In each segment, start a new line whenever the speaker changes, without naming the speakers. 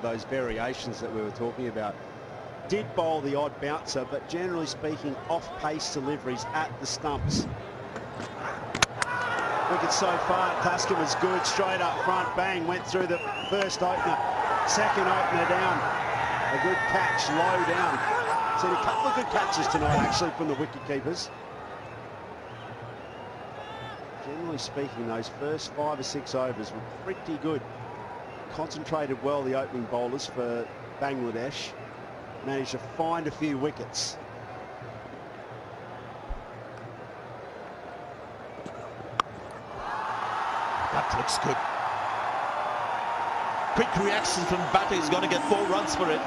those variations that we were talking about. Did bowl the odd bouncer, but generally speaking, off-pace deliveries at the stumps. Wicket so far, Taskin was good, straight up front, bang, went through the first opener, second opener down. A good catch, low down. Seen a couple of good catches tonight, actually, from the wicket keepers. Generally speaking, those first 5 or 6 overs were pretty good. Concentrated well, the opening bowlers for Bangladesh. Managed to find a few wickets.
That looks good. Quick reaction from batter. He's going to get 4 runs for it.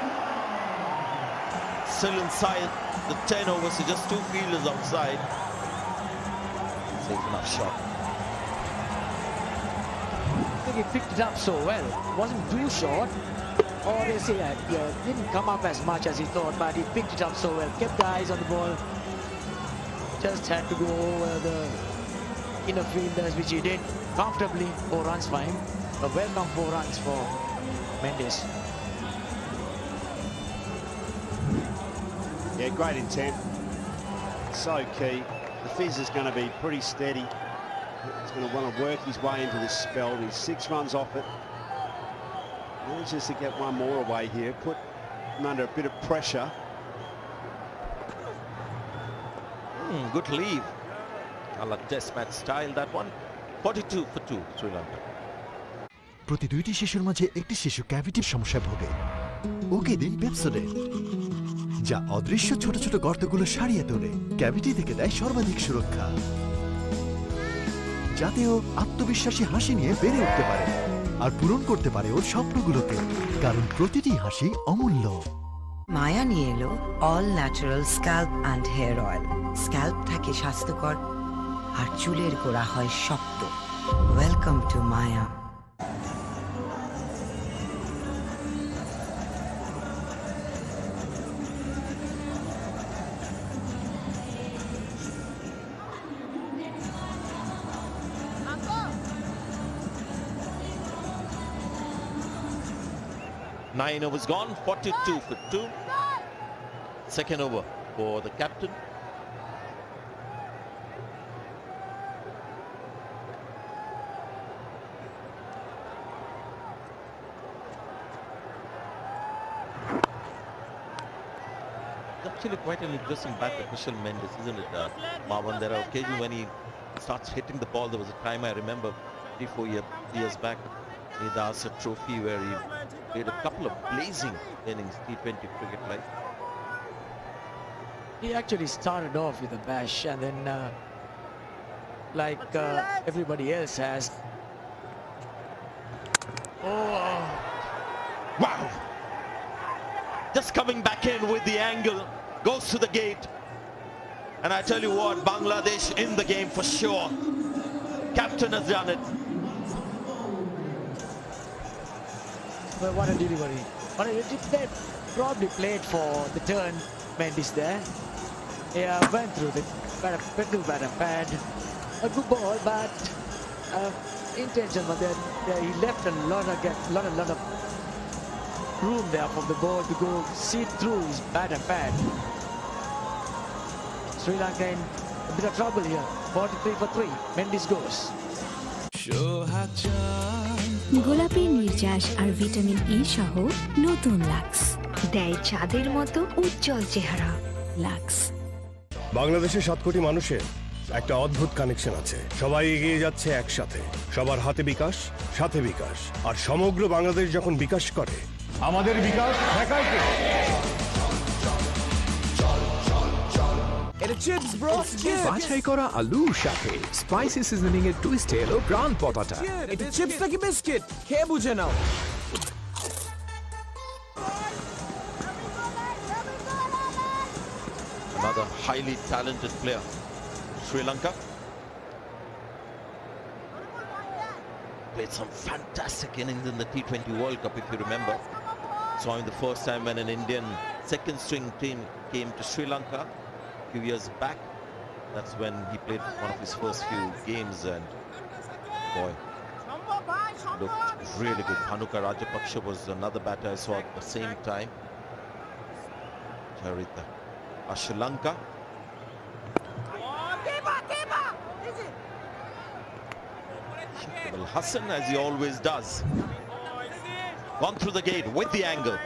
Still inside the 10 overs, so just 2 fielders outside. Safe enough shot.
I think he picked it up so well. It wasn't too short. Or they say didn't come up as much as he thought, but he picked it up so well. Kept the eyes on the ball. Just had to go over the inner fielders, which he did comfortably. 4 runs for him. A welcome 4 runs for Mendes.
Yeah, great intent. So key. The Fizz is going to be pretty steady. He's going to want to work his way into this spell. He's 6 runs off it. Manages to get 1 more away here. Put him under a bit of pressure.
Good leave. A la test match style, that one. 42 for 2, Sri Lanka.
প্রতি 2টি শিশুর মাঝে একটি শিশু ক্যাভিটির সমস্যায় ভোগে। ওকে দিন Pepsodent, যা অদৃশ্য ছোট ছোট গর্তগুলো সারিয়ে তোলে, ক্যাভিটি থেকে দেয় সর্বাধিক সুরক্ষা, যাতে ও আত্মবিশ্বাসী হাসি নিয়ে বেড়ে উঠতে পারে আর পূরণ করতে পারে ওর স্বপ্নগুলোকে, কারণ প্রতিটি হাসি অমূল্য।
মায়া নিয়ে এলো all natural scalp and hair oil. Scalp থাকে স্বাস্থ্যকর আর চুলের গোড়া হয় শক্ত। Welcome to Maya.
Nine overs gone, 42 for 2. Second over for the captain. Actually quite an interesting batter, Kushal Mendes, isn't it, Marwan? There are occasions when he starts hitting the ball. There was a time I remember 3-4 years back in the Asad Trophy where he played a couple of blazing innings, T20 cricket like.
He actually started off with a bash and then like everybody else has.
Oh, wow! Just coming back in with the angle, goes to the gate. And I tell you what, Bangladesh in the game for sure. Captain has done it.
But what a delivery. They probably played for the turn, Mendes there. Yeah, went through the batter pad. A good ball, but intention was there. He left a lot of room there for the ball to go see through his batter pad. Sri Lanka in a bit of trouble here. 43 for 3. Mendes goes.
গোলাপি নির্যাস আর vitamin E সহ নতুন lux দেয় চাঁদের মতো উজ্জ্বল চেহারা। Lux.
বাংলাদেশের 7 কোটি মানুষের একটা অদ্ভুত কানেকশন আছে। সবাই এগিয়ে যাচ্ছে একসাথে, সবার হাতে বিকাশ, সাথে বিকাশ, আর সমগ্র বাংলাদেশ যখন বিকাশ করে, আমাদের বিকাশ ঠেকায় কে?
এটা চিপস ব্রো, বাছাই করা আলুর সাথে স্পাইসি সিজনিং এর টুইস্ট এলো প্রাণ পতাটা। এটা চিপস নাকি বিস্কিট? খেয়ে বুঝে নাও।
Another highly talented player, Sri Lanka. Played some fantastic innings in the T20 World Cup, if you remember. Saw him the first time when an Indian second string team came to Sri Lanka a few years back. That's when he played one of his first few games, and boy, looked really good. Bhanuka Rajapaksha was another batter I saw at the same time. Charita Ashalanka. Well, Hassan, as he always does, gone through the gate with the angle.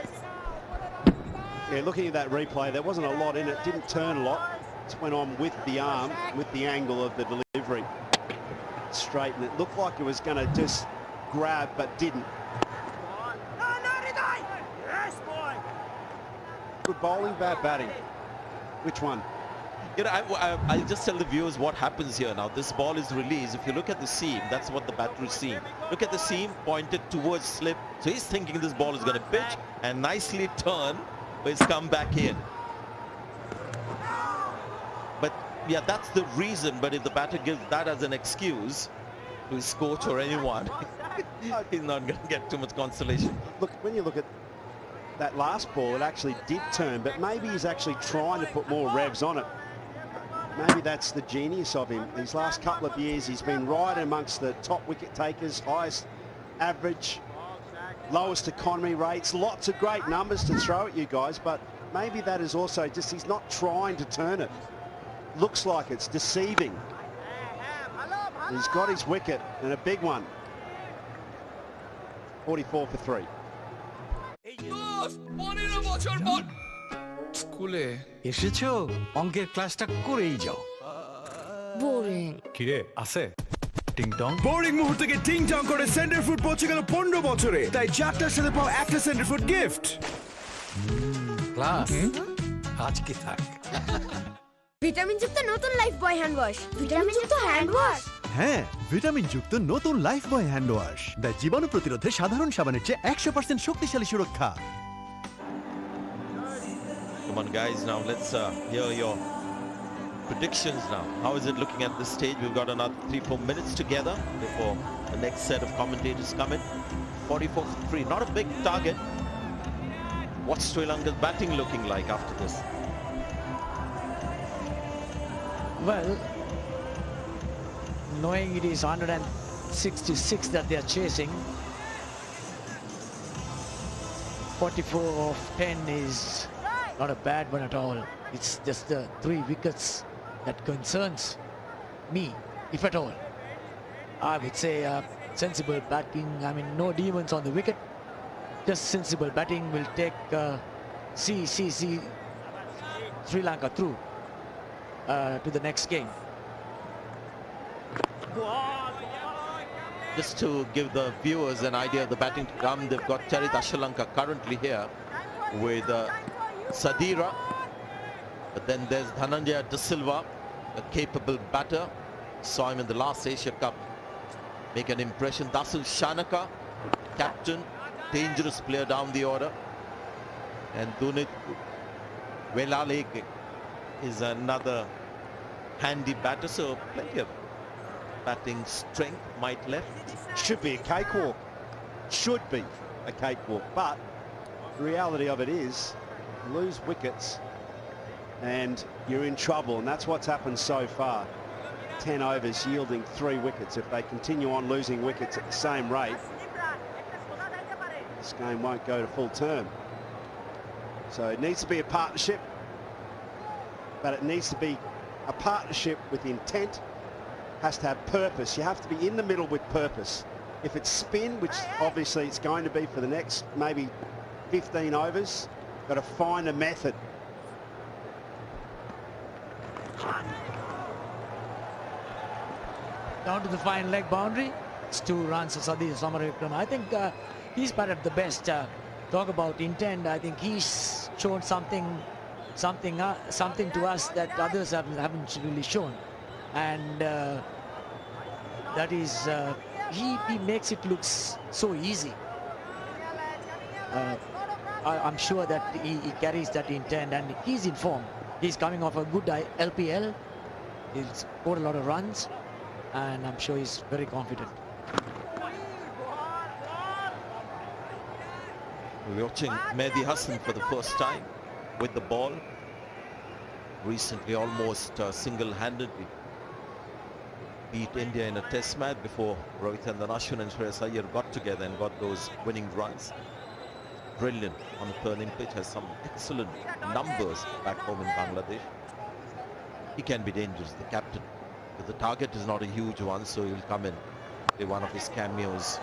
Yeah, looking at that replay, there wasn't a lot in it. Didn't turn a lot. Just went on with the arm, with the angle of the delivery. Straight, and it looked like it was going to just grab, but didn't. Good bowling, bad batting. Which one?
You know, I'll just tell the viewers what happens here now. This ball is released. If you look at the seam, that's what the batter is seeing. Look at the seam pointed towards slip. So he's thinking this ball is going to pitch and nicely turn, but it's come back in. But yeah, that's the reason. But if the batter gives that as an excuse to his coach or anyone, he's not going to get too much consolation.
Look, when you look at that last ball, it actually did turn, but maybe he's actually trying to put more revs on it. Maybe that's the genius of him. These last couple of years, he's been right amongst the top wicket takers, highest average, lowest economy rates, lots of great numbers to throw at you guys, but maybe that is also just he's not trying to turn it. Looks like it's deceiving. He's got his wicket and a big one. 44 for 3.
স্কুলে
এসেছো অঙ্কের ক্লাসটা করেই যাও
boring
কিরে আছে টিং টং
বোরিং মুহূর্তকে টিং টং করে সেন্টার ফুড পৌঁছে গেল 15 বছরে, তাই চারটার সাথে পাও একটা সেন্টার ফুড গিফট।
ক্লাস আজকে থাক
ভিটামিন যুক্ত নতুন Lifebuoy hand wash vitamin যুক্ত হ্যান্ড ওয়াশ
হ্যাঁ, ভিটামিন যুক্ত নতুন লাইফ বয় হ্যান্ড ওয়াশ দেয় জীবাণু প্রতিরোধে সাধারণ সাবানের চেয়ে 100% শক্তিশালী সুরক্ষা।
Come on, guys, now let's hear your predictions now. How is it looking at this stage? We've got another 3-4 minutes together before the next set of commentators come in. 44 for 3, not a big target. What's Sri Lanka's batting looking like after this?
Well, knowing it is 166 that they are chasing, 44 of 10 is not a bad one at all. It's just the 3 wickets that concerns me, if at all. I would say sensible batting. I mean, no demons on the wicket. Just sensible batting will take see Sri Lanka through to the next game.
Just to give the viewers an idea of the batting to come, they've got Charita Ashalanka currently here with Sadira, but then there's Dhananjaya De Silva, a capable batter. Saw him in the last Asia Cup make an impression. Dasul Shanaka, captain, dangerous player down the order, and Dunit Velaleke is another handy batter, so plenty of batting strength might left.
Should be a cakewalk. Should be a cakewalk, but the reality of it is lose wickets and you're in trouble, and that's what's happened so far. 10 overs yielding 3 wickets. If they continue on losing wickets at the same rate, this game won't go to full term. So it needs to be a partnership, but it needs to be a partnership with intent. Has to have purpose. You have to be in the middle with purpose. If it's spin, which obviously it's going to be for the next maybe 15 overs, got to find a method.
Down to the fine leg boundary. It's 2 runs for Sadhir Samarakram. I think he's batted the best. Talk about intent. I think he's shown something to us that others haven't really shown, and that is he makes it look so easy. I'm sure that he carries that intent, and he's in form. He's coming off a good LPL. He's scored a lot of runs, and I'm sure he's very confident.
We're watching Mehdi Hassan for the first time with the ball. Recently, almost single-handedly beat India in a test match before Rohit and Ashwin and Shreyas Iyer got together and got those winning runs. Brilliant on a Turnip pitch, has some excellent numbers back home in Bangladesh. He can be dangerous, the captain. But the target is not a huge one, so he'll come in, be one of his cameos.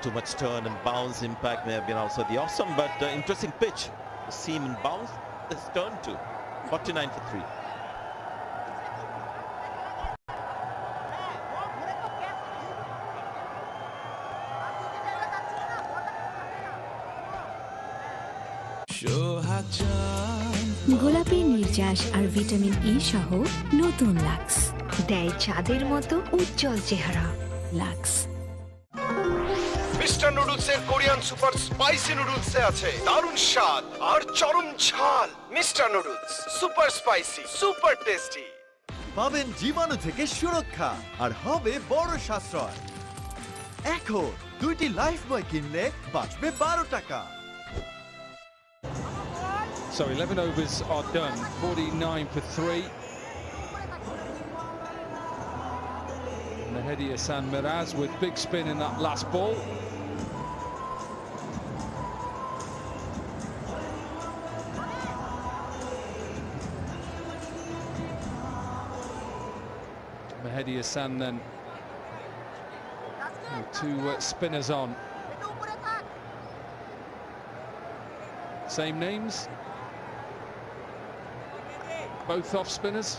Too much turn and bounce impact may have been also the awesome, but interesting pitch. The seam and bounce, this turn to 49 for 3.
গোলাপি নির্যাস আর vitamin E সহ নতুন lux দেয় চাঁদের মতো উজ্জ্বল চেহারা। Lux
mister নুডলসের Korean super spicy নুডলসে আছে দারুণ স্বাদ আর চরম ঝাল। Mister noodles super spicy, super tasty.
পাবেন জীবাণু থেকে সুরক্ষা আর হবে বড় সাশ্রয়। এখন 2টি লাইফ বয় কিনলে বাঁচবে 12 টাকা।
So 11 overs are done, 49 for 3. Mehdi Hassan Miraz with big spin in that last ball. Mehdi Hassan then, two spinners on. Same names. Both off spinners.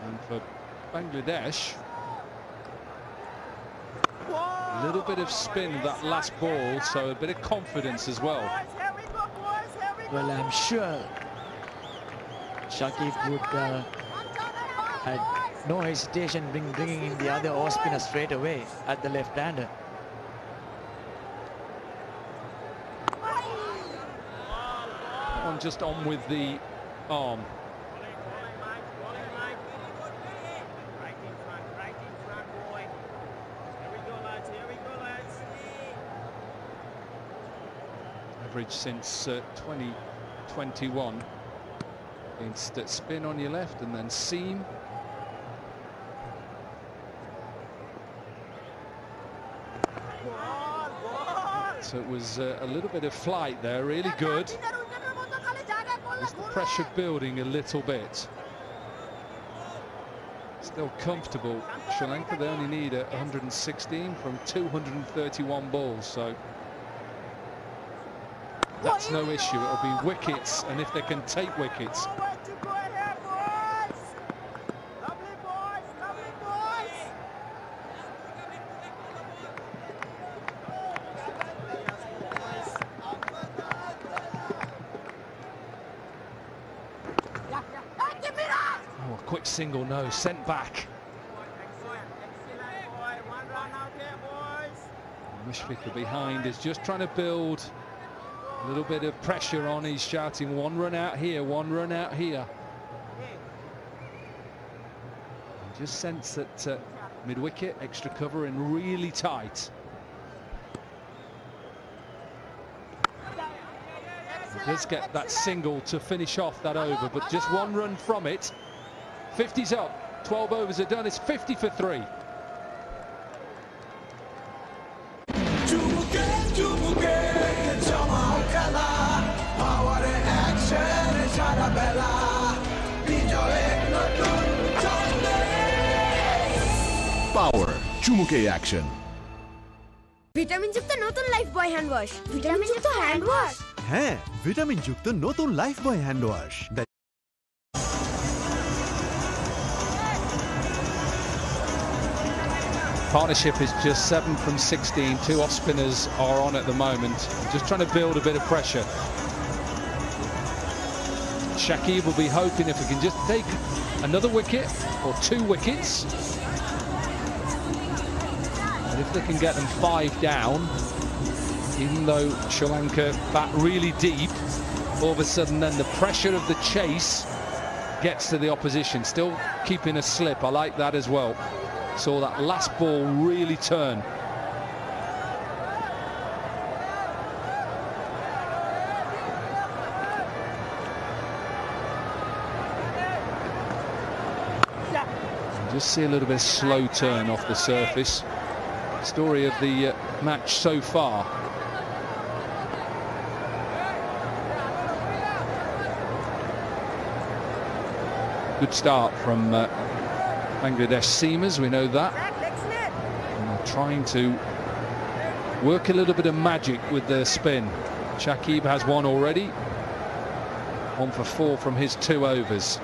And for Bangladesh, a little bit of spin that last ball, so a bit of confidence as well.
Well, I'm sure Shakib would had no hesitation bringing in the other off spinner straight away at the left-hander.
Just on with the arm. Average since 2021 against spin on your left and then seam. So it was a little bit of flight there, really good. Is the pressure building a little bit? Still comfortable. Sri Lanka, they only need 116 from 231 balls, so that's no issue. It'll be wickets, and if they can take wickets. Quick single, no, sent back. Mushfiq behind is just trying to build a little bit of pressure on. He's shouting, one run out here, one run out here. And just sense that mid-wicket, extra cover and really tight. He does get that single to finish off that over, but just one run from it. 50's up, 12 overs are done, it's 50 for 3.
Power, চুমুকে action.
Vitamin যুক্ত নতুন Lifebuoy hand wash. Vitamin যুক্ত hand wash.
হ্যাঁ, vitamin যুক্ত নতুন Lifebuoy hand wash.
Partnership is just 7 from 16. 2 off spinners are on at the moment. Just trying to build a bit of pressure. Shakib will be hoping if he can just take another wicket or 2 wickets. And if they can get them 5 down, even though Sri Lanka bat really deep, all of a sudden then the pressure of the chase gets to the opposition, still keeping a slip. I like that as well. Saw that last ball really turn. Just see a little bit of slow turn off the surface. Story of the match so far. Good start from Bangladesh seamers, we know that. And they're trying to work a little bit of magic with their spin. Shakib has one already. 1 for 4 from his 2 overs.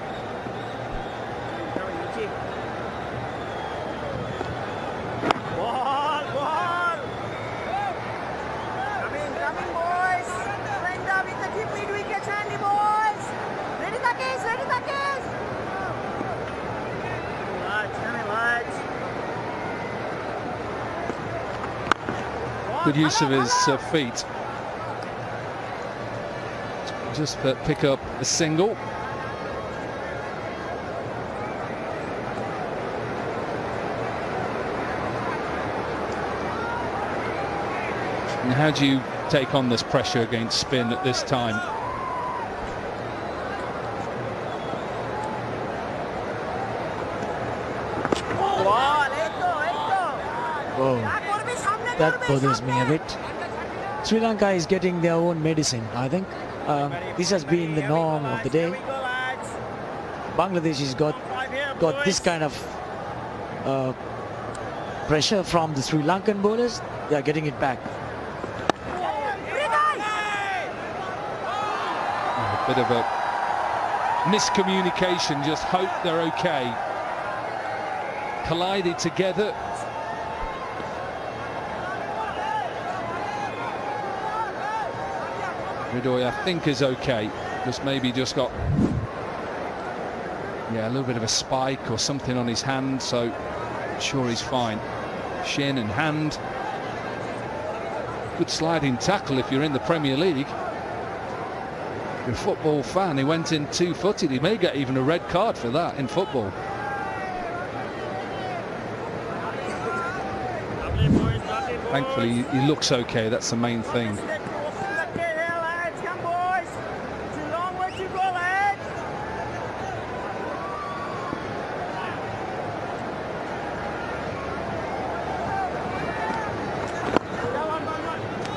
Good use of his feet. Just pick up a single. And how do you take on this pressure against spin at this time?
That bothers me a bit. Sri Lanka is getting their own medicine, I think. This has been the norm of the day. Bangladesh has got this kind of pressure from the Sri Lankan bowlers. They are getting it back.
A bit of a miscommunication, just hope they're okay. Collided together. Ridoy, I think, is okay. Just maybe just got a little bit of a spike or something on his hand, so I'm sure he's fine. Shin and hand. Good sliding tackle if you're in the Premier League. If you're a football fan, he went in 2-footed. He may get even a red card for that in football. Thankfully, he looks okay. That's the main thing.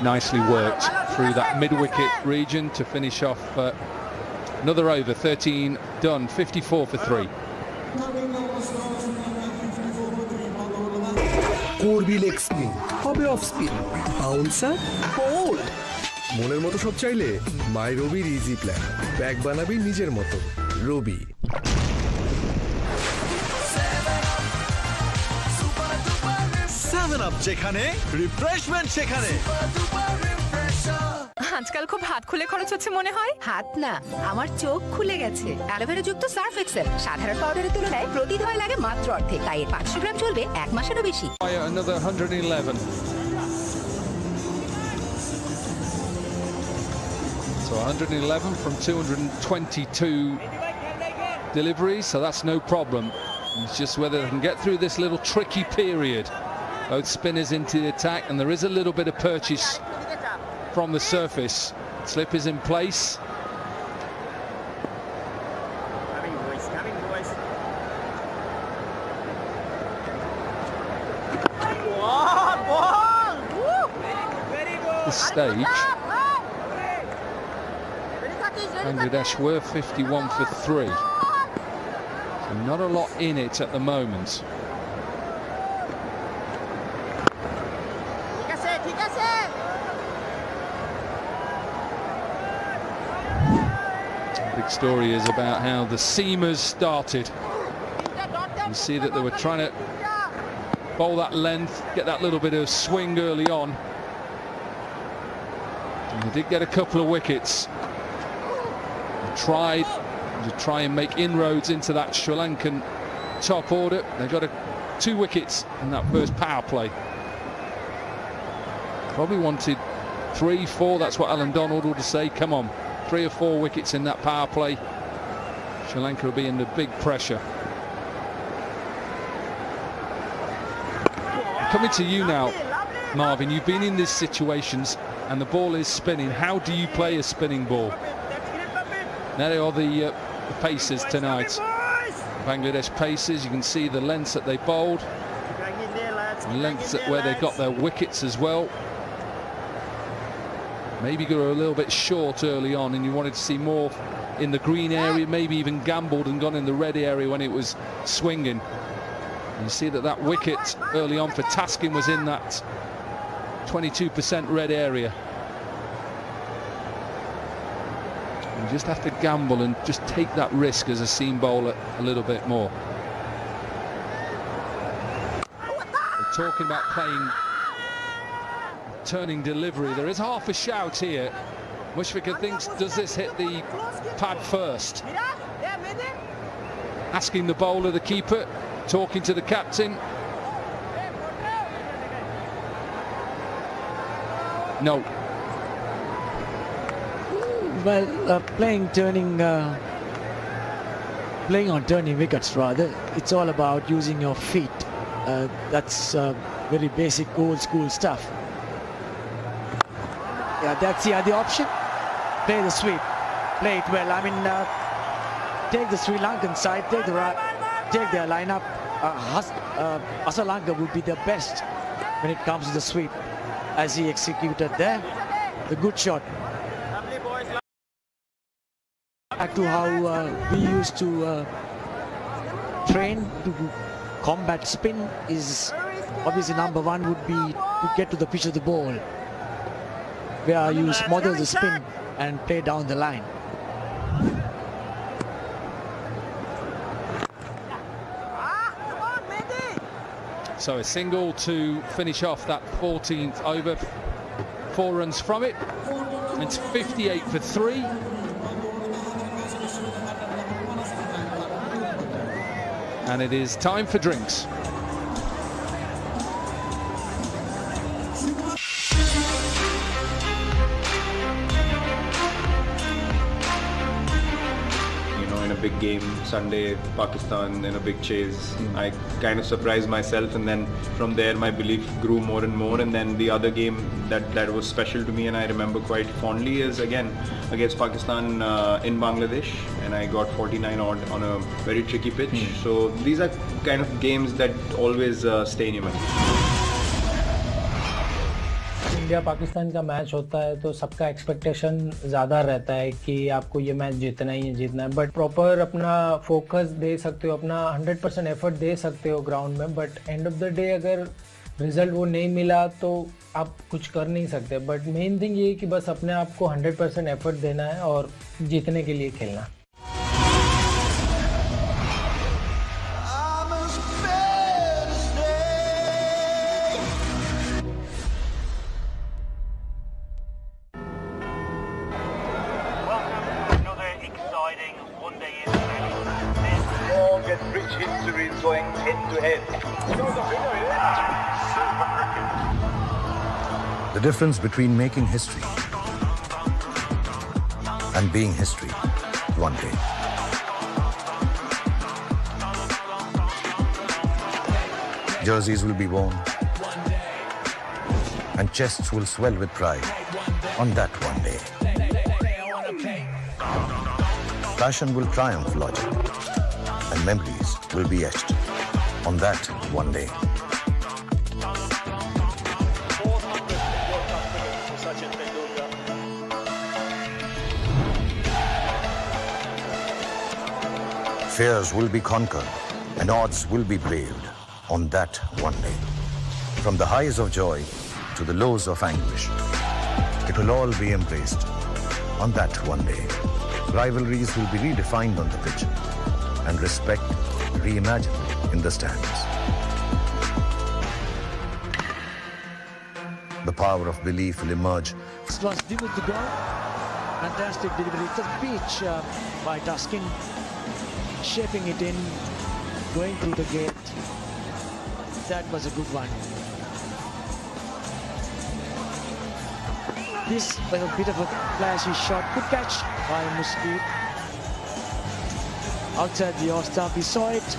Nicely worked through that mid-wicket region to finish off another over. 13 done, 54 for 3.
করবি leg spin, হবে off spin, bouncer, bold. মনের মতো সব চাইলে মাই রবির easy plan. Bag বানাবি নিজের মতো। রবি।
7 আপ যেখানে, রিফ্রেশমেন্ট সেখানে।
আজকাল খুব হাত খুলে খরচ হচ্ছে মনে হয়। হাত না, আমার চোখ খুলে গেছে। অ্যালোভেরা যুক্ত সার্ফ এক্সেল সাধারণ পাউডারের তুলনায় প্রতি ধোয়ায় লাগে মাত্র অর্ধেক, তাই 500 গ্রাম চলবে 1 মাসেরও বেশি।
Another 111. So 111 from 222 deliveries, so that's no problem. It's just whether they can get through this little tricky period. Both spinners into the attack, and there is a little bit of purchase from the surface. Slip is in place. This stage, Bangladesh were 51 for 3. So not a lot in it at the moment. Big story is about how the seamers started. You see that they were trying to bowl that length, get that little bit of swing early on. And they did get a couple of wickets. They tried to try and make inroads into that Sri Lankan top order. They got 2 wickets in that first power play. Probably wanted 3, 4. That's what Alan Donald would say. Come on, 3 or 4 wickets in that power play. Sri Lanka will be under big pressure. Coming to you now, Marvin. You've been in these situations and the ball is spinning. How do you play a spinning ball? There are the Pacers tonight. Bangladesh Pacers. You can see the lengths that they bowled, the lengths where they got their wickets as well. Maybe got a little bit short early on and you wanted to see more in the green area, maybe even gambled and gone in the red area when it was swinging. And you see that wicket early on for Taskin was in that 22% red area. You just have to gamble and just take that risk as a seam bowler a little bit more. We're talking about playing turning delivery. There is half a shout here. Mushfiqur thinks, does this hit the pad first? Asking the bowler, the keeper, talking to the captain. No.
Well, playing on turning wickets rather, it's all about using your feet. That's very basic old school stuff. Yeah, that's the other option. Play the sweep, play it well. I mean, take the Sri Lankan side, take their lineup. Asalanka would be the best when it comes to the sweep, as he executed there. The good shot. Back to how we used to train to combat spin is obviously number 1 would be to get to the pitch of the ball, where you smother the spin and play down the line.
So a single to finish off that 14th over. 4 runs from it. It's 58 for 3. And it is time for drinks.
Big game Sunday, Pakistan in a big chase. I kind of surprised myself, and then from there my belief grew more and more. And then the other game that was special to me and I remember quite fondly is again against Pakistan in Bangladesh, and I got 49 odd on a very tricky pitch. So these are kind of games that always stay in your mind.
India Pakistan का match होता है तो सबका expectation ज़्यादा रहता है कि आपको ये मैच जीतना ही है, बट प्रॉपर अपना फोकस दे सकते हो, अपना 100% एफर्ट दे सकते हो ग्राउंड में, but end of the day अगर रिजल्ट वो नहीं मिला तो आप कुछ कर नहीं सकते. बट मेन थिंग ये है कि बस अपने आप को 100% एफर्ट देना है और जीतने के लिए खेलना.
The difference between making history and being history one day. Jerseys will be worn and chests will swell with pride on that one day. Passion will triumph logic and memories will be etched on that one day. Fears will be conquered and odds will be braved on that one day. From the highs of joy to the lows of anguish, it will all be embraced on that one day. Rivalries will be redefined on the pitch and respect reimagined in the stands. The power of belief will emerge.
This was deep with the goal. Fantastic delivery. It's a pitch by Tuskin, shaping it in, going through the gate. That was a good one. This was a bit of a flashy shot. Good catch by Muskit. Outside the off-stump, he saw it,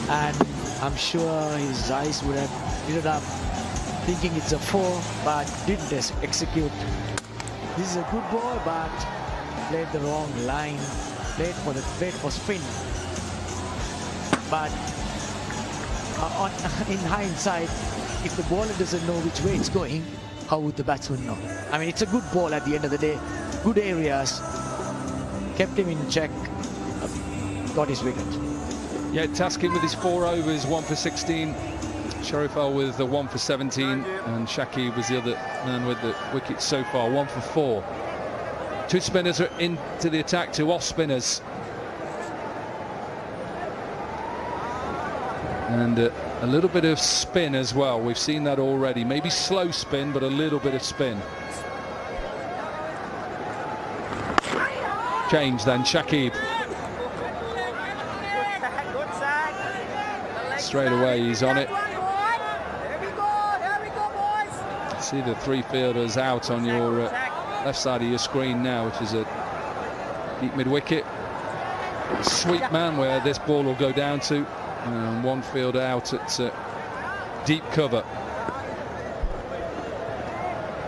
and I'm sure his eyes would have lit it up, thinking it's a 4, but didn't execute. This is a good ball, but played the wrong line. Played for spin. But in hindsight, if the bowler doesn't know which way it's going, how would the batsman know? I mean, it's a good ball at the end of the day. Good areas. Kept him in check. Got his wicket.
Yeah, Taskin with his 4 overs, 1 for 16. Sharifal with the 1 for 17, and Shakib was the other man with the wicket so far, 1 for 4. 2 spinners are into the attack, 2 off spinners. And a little bit of spin as well. We've seen that already. Maybe slow spin, but a little bit of spin. Change then, Shakib. Straight away he's on it. See the 3 fielders out on your left side of your screen now, which is a deep mid-wicket. Sweep man where this ball will go down to. 1 fielder out at deep cover.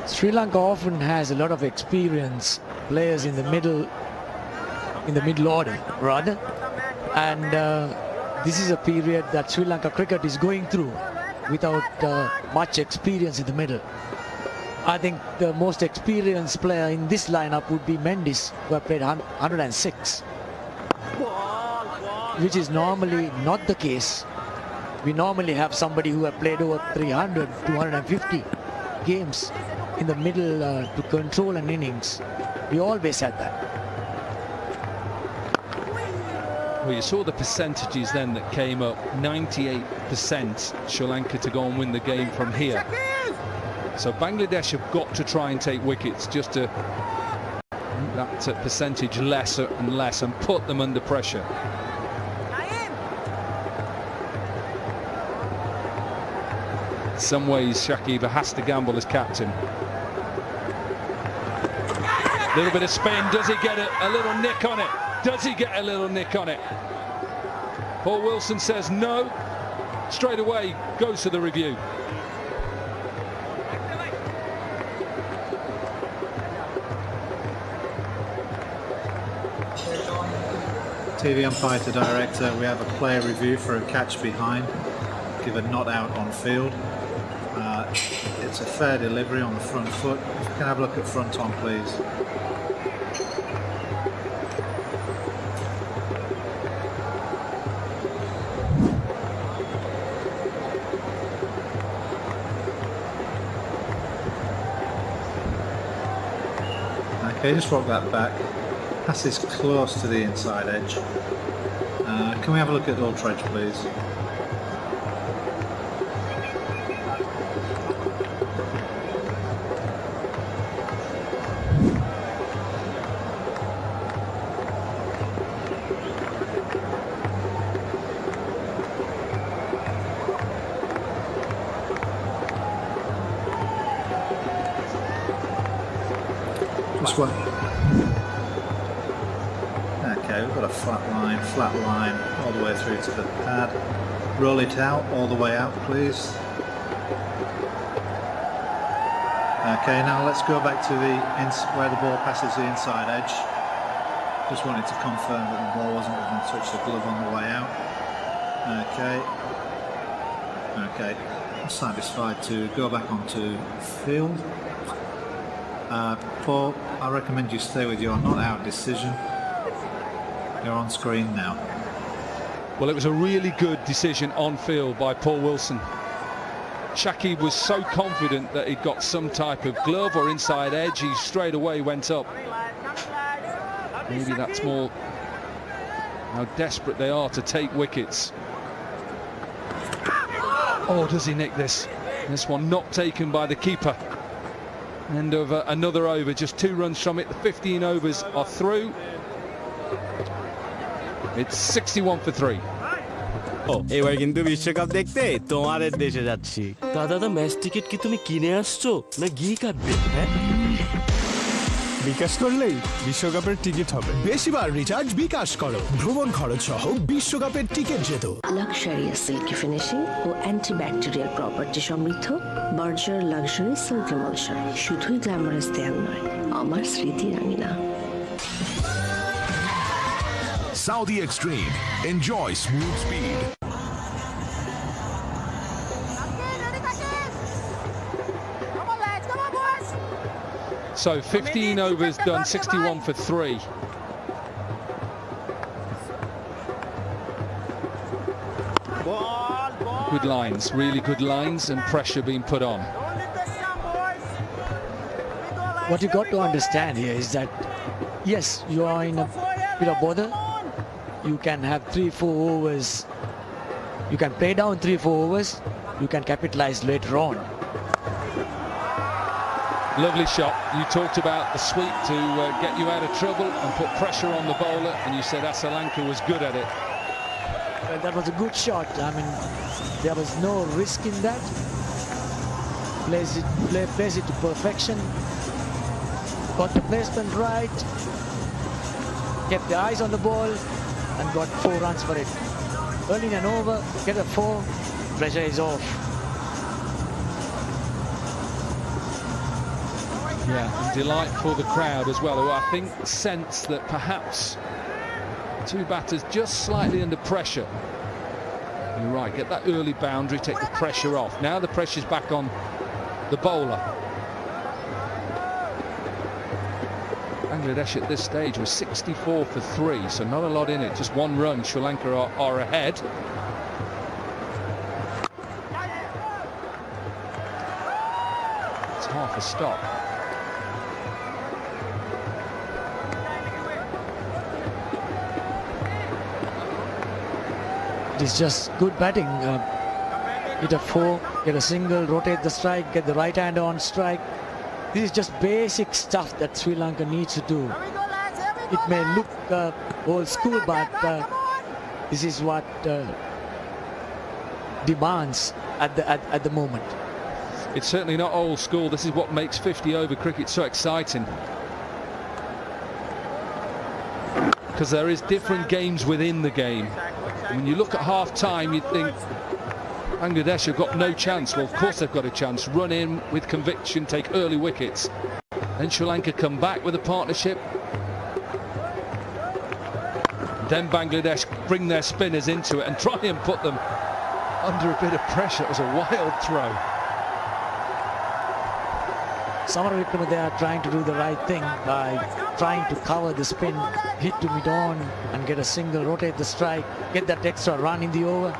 Sri Lanka often has a lot of experienced players in the middle order rather, and this is a period that Sri Lanka cricket is going through without much experience in the middle. I think the most experienced player in this lineup would be Mendes, who have played 106, which is normally not the case. We normally have somebody who have played over 300, 250 games in the middle to control an innings. We always had that.
Well, you saw the percentages then that came up. 98% Sri Lanka to go and win the game from here. So Bangladesh have got to try and take wickets just to that percentage less and less and put them under pressure. In some ways, Shakib has to gamble as captain. A little bit of spin. Does he get a little nick on it? Does he get a little nick on it? Paul Wilson says no. Straight away goes to the review.
TV umpire to director, we have a player review for a catch behind, give a not out on field. It's a fair delivery on the front foot. If you can have a look at front on, please. Okay, just walk that back. Pass this close to the inside edge. Can we have a look at Ultradge, please? Just one. Okay, we've got a flat line all the way through to the pad. Roll it out, all the way out, please. Okay, now let's go back to where the ball passes the inside edge. Just wanted to confirm that the ball wasn't going to touch the glove on the way out. Okay, I'm satisfied to go back onto field. Paul, I recommend you stay with your not out decision. You're on screen now.
Well, it was a really good decision on field by Paul Wilson. Shakib was so confident that he'd got some type of glove or inside edge, he straight away went up. Maybe that's more how desperate they are to take wickets. Oh, does he nick this? This one not taken by the keeper. End of another over, just 2 runs from it. The 15 overs are through. It's 61 for 3.
এবার কিন্তু বিশ্বকাপ দেখতে তোমাদের দেশে যাচ্ছি। দাদা match ticket কি তুমি কিনে আসছো না গিয়ে কাটবে? হ্যাঁ,
বিকাশ করলেই বিশ্বকাপের টিকিট হবে।
বেশিবার রিচার্জ বিকাশ করো, ভ্রমণ খরচ সহ বিশ্বকাপের টিকিট জেতো।
লাক্সারিয়াস সিল্কি ফিনিশিং ও অ্যান্টিব্যাকটেরিয়াল প্রপার্টি সমৃদ্ধ বার্জার লাক্সারি সিল্ক এমলশন শুধুই গ্ল্যামারাস দেয়াল নয়, আমার স্মৃতি রাঙিনা।
Saudi Extreme. Enjoy smooth speed.
So 15 overs done, 61 for 3. Good lines, really good lines, and pressure being put on.
What you got to understand here is that, yes, you are in a bit of bother. You can have 3-4 overs. You can play down 3-4 overs. You can capitalize later on.
Lovely shot. You talked about the sweep to get you out of trouble and put pressure on the bowler, and you said Asalanka was good at it.
Well, that was a good shot. I mean, there was no risk in that. Plays it to perfection. Got the placement right. Kept the eyes on the ball and got 4 runs for it. Early and over, get a 4, pressure is off.
Yeah, and delight for the crowd as well, who I think sense that perhaps 2 batters just slightly under pressure. You're right, get that early boundary, take the pressure off. Now the pressure's back on the bowler. Bangladesh at this stage was 64 for 3, so not a lot in it, just 1 run. Sri Lanka are ahead. It's half a stop.
It is just good batting. Hit a 4, get a single, rotate the strike, get the right hand on strike. This is just basic stuff that Sri Lanka needs to do. It may look old school, but this is what demands at the moment.
It's certainly not old school. This is what makes 50-over cricket so exciting. Because there is different games within the game. When you look at half-time, you think Bangladesh have got no chance. Well, of course they've got a chance. Run in with conviction, take early wickets. Then Sri Lanka come back with a partnership. Then Bangladesh bring their spinners into it and try and put them under a bit of pressure. It was a wild throw.
Samara Wickrama, they are trying to do the right thing by trying to cover the spin, hit to mid-on and get a single, rotate the strike, get that extra run in the over.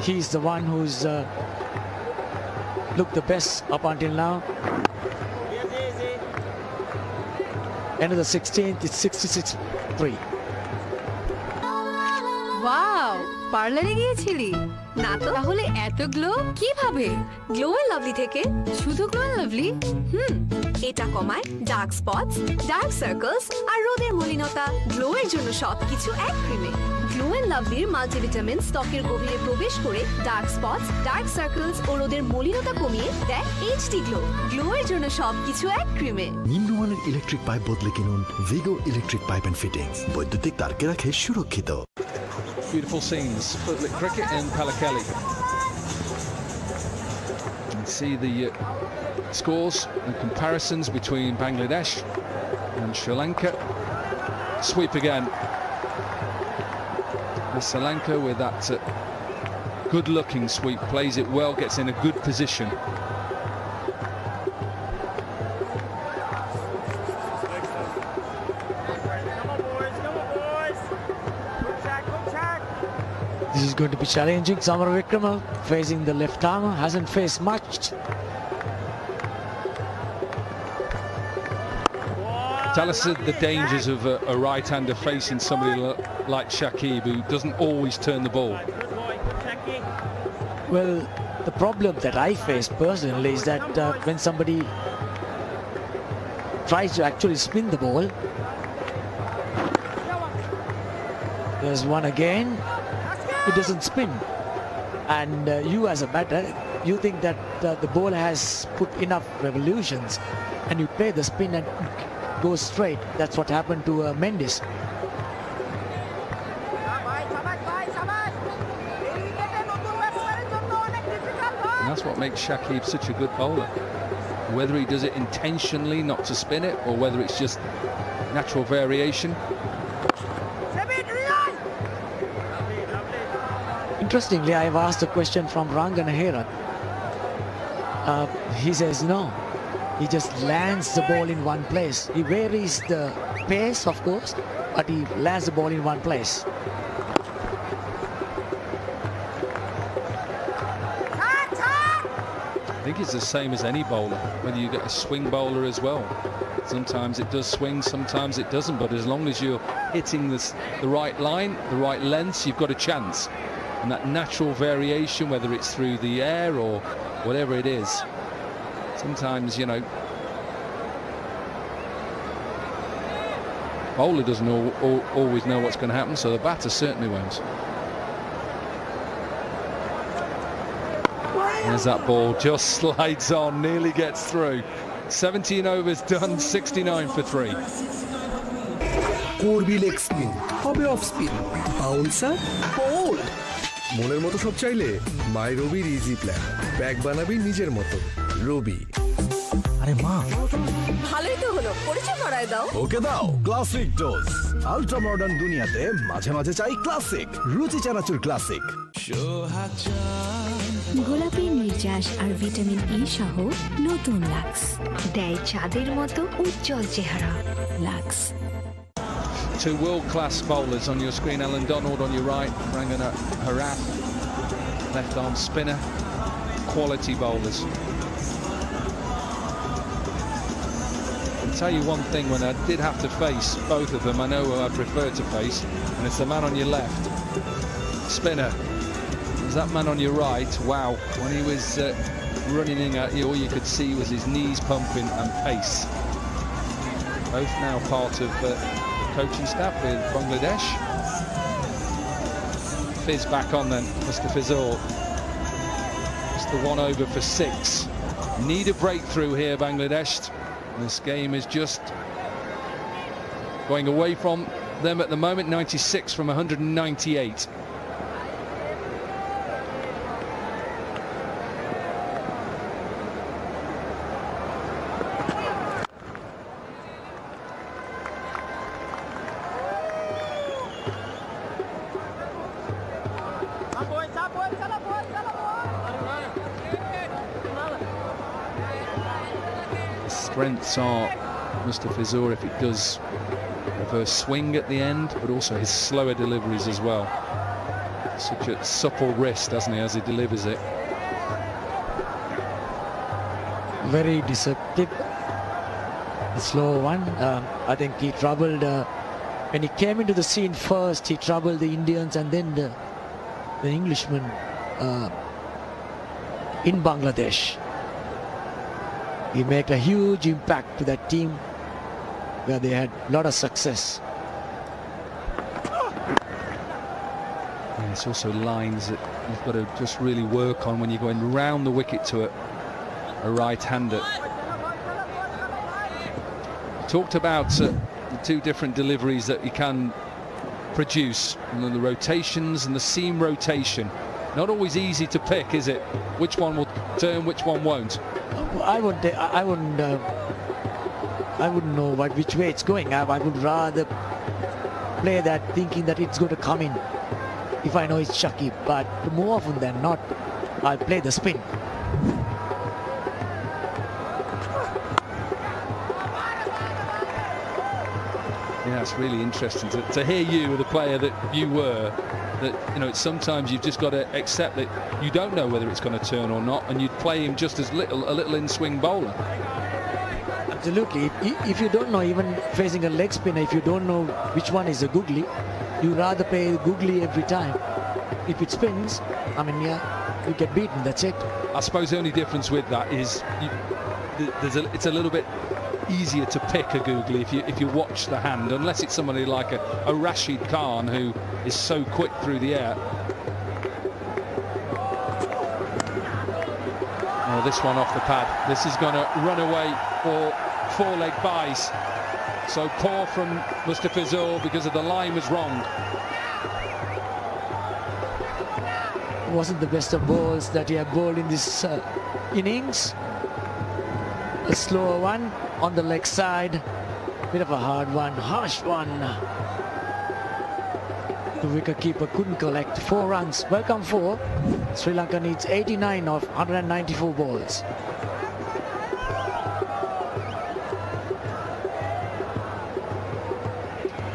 He's the one who's looked the best up until now. End of the 16th, it's 66-3.
Wow, পার্লারে গিয়েছিলি? না তো, তাহলে এত glow কিভাবে? Glow and lovely থেকে। শুধু glow and lovely? এটা কমায় ডার্ক স্পটস, ডার্ক সার্কেলস আর রোদের মলিনতা। গ্লো এর জন্য সবকিছু এক ক্রিমে। গ্লো এন্ড লাভলির মাল্টিভিটামিন ত্বকের গভীরে প্রবেশ করে ডার্ক স্পটস, ডার্ক সার্কেলস ও রোদের মলিনতা কমিয়ে দেয় এইচডি গ্লো। গ্লো এর জন্য সবকিছু এক ক্রিমে।
নিম্নমানের ইলেকট্রিক পাইপ বদলে কিনুন ভিগো ইলেকট্রিক পাইপ এন্ড ফিটিংস। বৈদ্যুতিক তারকে রাখে সুরক্ষিত।
Beautiful scenes, footlit cricket in Pallekele. You can see the scores and comparisons between Bangladesh and Sri Lanka. Sweep again. And Sri Lanka with that good-looking sweep, plays it well, gets in a good position.
This is going to be challenging. Samara Wickrama facing the left armer, hasn't faced much.
Tell us the dangers of a right-hander facing somebody like Shakib, who doesn't always turn the ball.
Well, the problem that I face personally is that when somebody tries to actually spin the ball. There's one again. It doesn't spin. And you as a batter, you think that the ball has put enough revolutions and you play the spin and go straight. That's what happened to Mendes.
And that's what makes Shakib such a good bowler. Whether he does it intentionally not to spin it or whether it's just natural variation.
Interestingly, I've asked a question from Rangan Heran. He says no. He just lands the ball in one place. He varies the pace, of course, but he lands the ball in one place.
I think it's the same as any bowler, whether you get a swing bowler as well. Sometimes it does swing, sometimes it doesn't, but as long as you're hitting the right line, the right lengths, you've got a chance. And that natural variation, whether it's through the air or whatever it is, sometimes, you know, bowler doesn't always know what's going to happen, so the batter certainly won't. There's that ball, just slides on, nearly gets through. 17 overs done, 69 for 3.
করবি leg spin, হবে off spin, bouncer, bold. মনের মতো সব চাইলে মাই রবির easy plan. Bag বানাবি নিজের মতো। রবি।
আরে মা,
ভালোই তো হলো, পরিচয় করায় দাও।
ওকে দাও ক্লাসিক ডোজ। আলট্রা মডার্ন দুনিয়াতে মাঝে মাঝে চাই ক্লাসিক, রুচি চানাচুর ক্লাসিক।
গোলাপি নির্যাস আর ভিটামিন ই সহ নতুন লাক্স দেয় চাঁদের মতো উজ্জ্বল চেহারা। Lux.
Two world-class bowlers on your screen. Alan Donald on your right, Rangana Harath, left-arm spinner. Quality bowlers. I'll tell you one thing, when I did have to face both of them, I know who I prefer to face, and it's the man on your left, spinner. There's that man on your right. Wow, when he was running in at you, all you could see was his knees pumping and pace. Both now part of coaching staff with Bangladesh. Fizz back on then, Mr. Fizor. It's the 1 over for 6. Need a breakthrough here, Bangladesh. This game is just going away from them at the moment. 96 from 198. Strengths are Mr. Fizor if he does reverse swing at the end, but also his slower deliveries as well. Such a supple wrist, doesn't he, as he delivers it.
Very deceptive. The slow one. I think he troubled when he came into the scene first. He troubled the Indians and then the Englishmen in Bangladesh. He made a huge impact to that team where they had a lot of success.
And it's also lines that you've got to just really work on when you're going round the wicket to a right-hander. Talked about the two different deliveries that he can produce, and then the rotations and the seam rotation. Not always easy to pick, is it? Which one will turn, which one won't?
I wouldn't know which way it's going. I would rather play that thinking that it's going to come in if I know it's Shakib, but more often than not I'll play the spin.
Yeah, it's really interesting to hear you, the player that you were, that, you know, sometimes you've just got to accept that you don't know whether it's going to turn or not, and you'd play him just as a little in-swing bowler.
Absolutely. If you don't know, even facing a leg spinner, if you don't know which one is a googly, you rather play googly every time. If it spins, I mean, yeah, you get beaten, that's it.
I suppose the only difference with that is it's a little bit easier to pick a googly if you watch the hand, unless it's somebody like a Rashid Khan who is so quick through the air. Oh, this one off the pad. This is going to run away for four-leg buys. So poor from Mustafizur because of the line was wrong.
Wasn't the best of balls that he had bowled in this innings. A slower one on the leg side. Bit of a hard one, harsh one. The wicketkeeper couldn't collect 4 runs. Welcome 4. Sri Lanka needs 89 of 194 balls.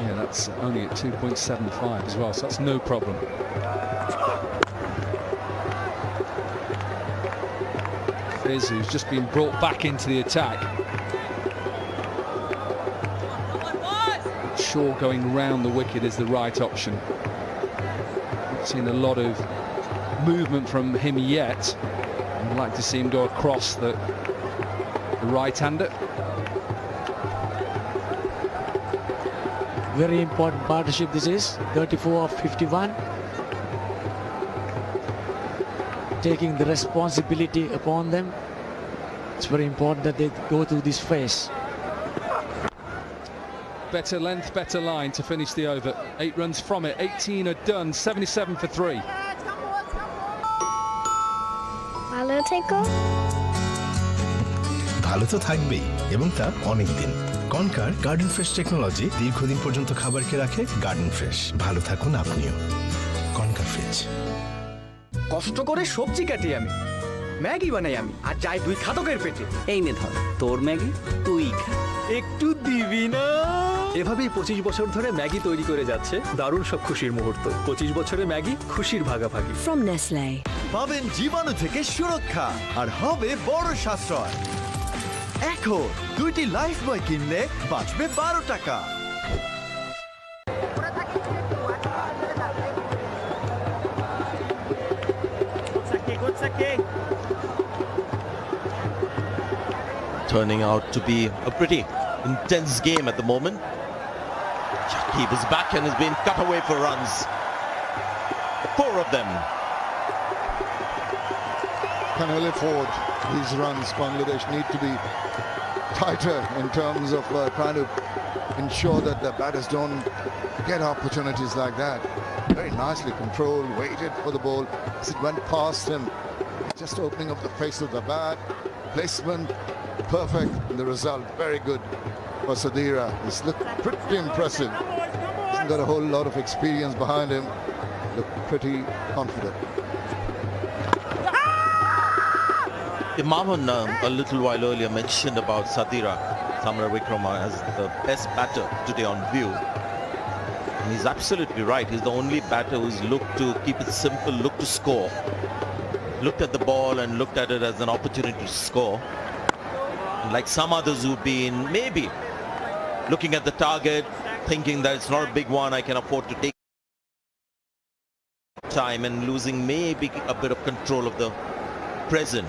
Yeah, that's only at 2.75 as well, so that's no problem. Fizz, who's just been brought back into the attack. Sure, going round the wicket is the right option. Not seen a lot of movement from him yet. I'd like to see him go across the right-hander.
Very important partnership this is. 34 of 51. Taking the responsibility upon them. It's very important that they go through this phase.
Better length, better line to finish the over. 8 runs from it, 18 are done, 77 for 3.
ভালো থেকো
ভালো তো থাকবেই এবং তা অনেক দিন কনকার garden fresh technology দীর্ঘদিন পর্যন্ত খাবারকে রাখে গার্ডেন ফ্রেশ ভালো থাকুন আপনিও কনকার ফ্রেশ
কষ্ট করে সবজি কাটি আমি ম্যাগি বানাই আমি আর যাই 2 খাদকের পেটে এই নে ধর তোর ম্যাগি তুই খা একটু দিবি না এভাবেই 25 বছর ধরে ম্যাগি তৈরি করে যাচ্ছে দারুণ সব খুশির মুহূর্ত 25 বছরে ম্যাগি খুশির ভাগাভাগি
From Nestle.
পাবেন জীবাণু থেকে সুরক্ষা আর হবে বড় সাশ্রয় এখন 2টি লাইফ বয় কিনলে বাঁচবে 12 টাকা
Turning out to be a pretty intense game at the moment. Shakib is back and has been cut away for runs. 4 of them.
Can afford these runs. Bangladesh need to be tighter in terms of trying to ensure that the batters don't get opportunities like that. Very nicely controlled, waited for the ball as it went past him. Just opening up the face of the bat. Placement perfect. The result very good for Sadira. He's looked pretty impressive. He's got a whole lot of experience behind him. Looked pretty confident.
Imaman a little while earlier mentioned about Sadira Samara Vikrama as the best batter today on view. And he's absolutely right. He's the only batter who's looked to keep it simple, looked to score. Looked at the ball and looked at it as an opportunity to score. Like some others who've been maybe looking at the target, thinking that it's not a big one, I can afford to take time and losing maybe a bit of control of the present.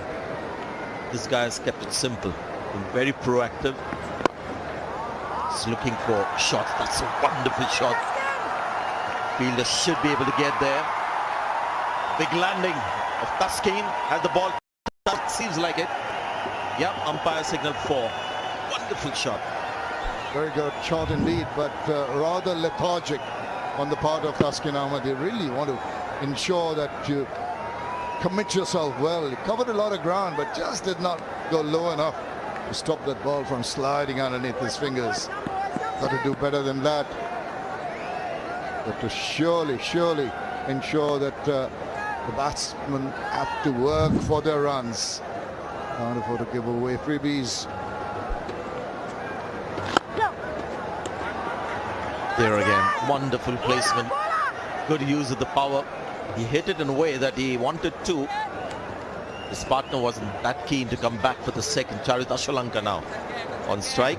This guy has kept it simple, been very proactive. He's looking for shots. That's a wonderful shot. Fielder should be able to get there. Big landing of Taskeen as the ball seems like it. Yep, umpire signal 4. Wonderful shot.
Very good shot indeed, but rather lethargic on the part of Taskeen Ahmed. They really want to ensure that you commit yourself well. He covered a lot of ground, but just did not go low enough to stop that ball from sliding underneath his fingers. Got to do better than that. But to surely ensure that the batsmen have to work for their runs. Can't afford to give away freebies.
There again, wonderful placement. Good use of the power. He hit it in a way that he wanted to. His partner wasn't that keen to come back for the second. Charit Asholanka now on strike.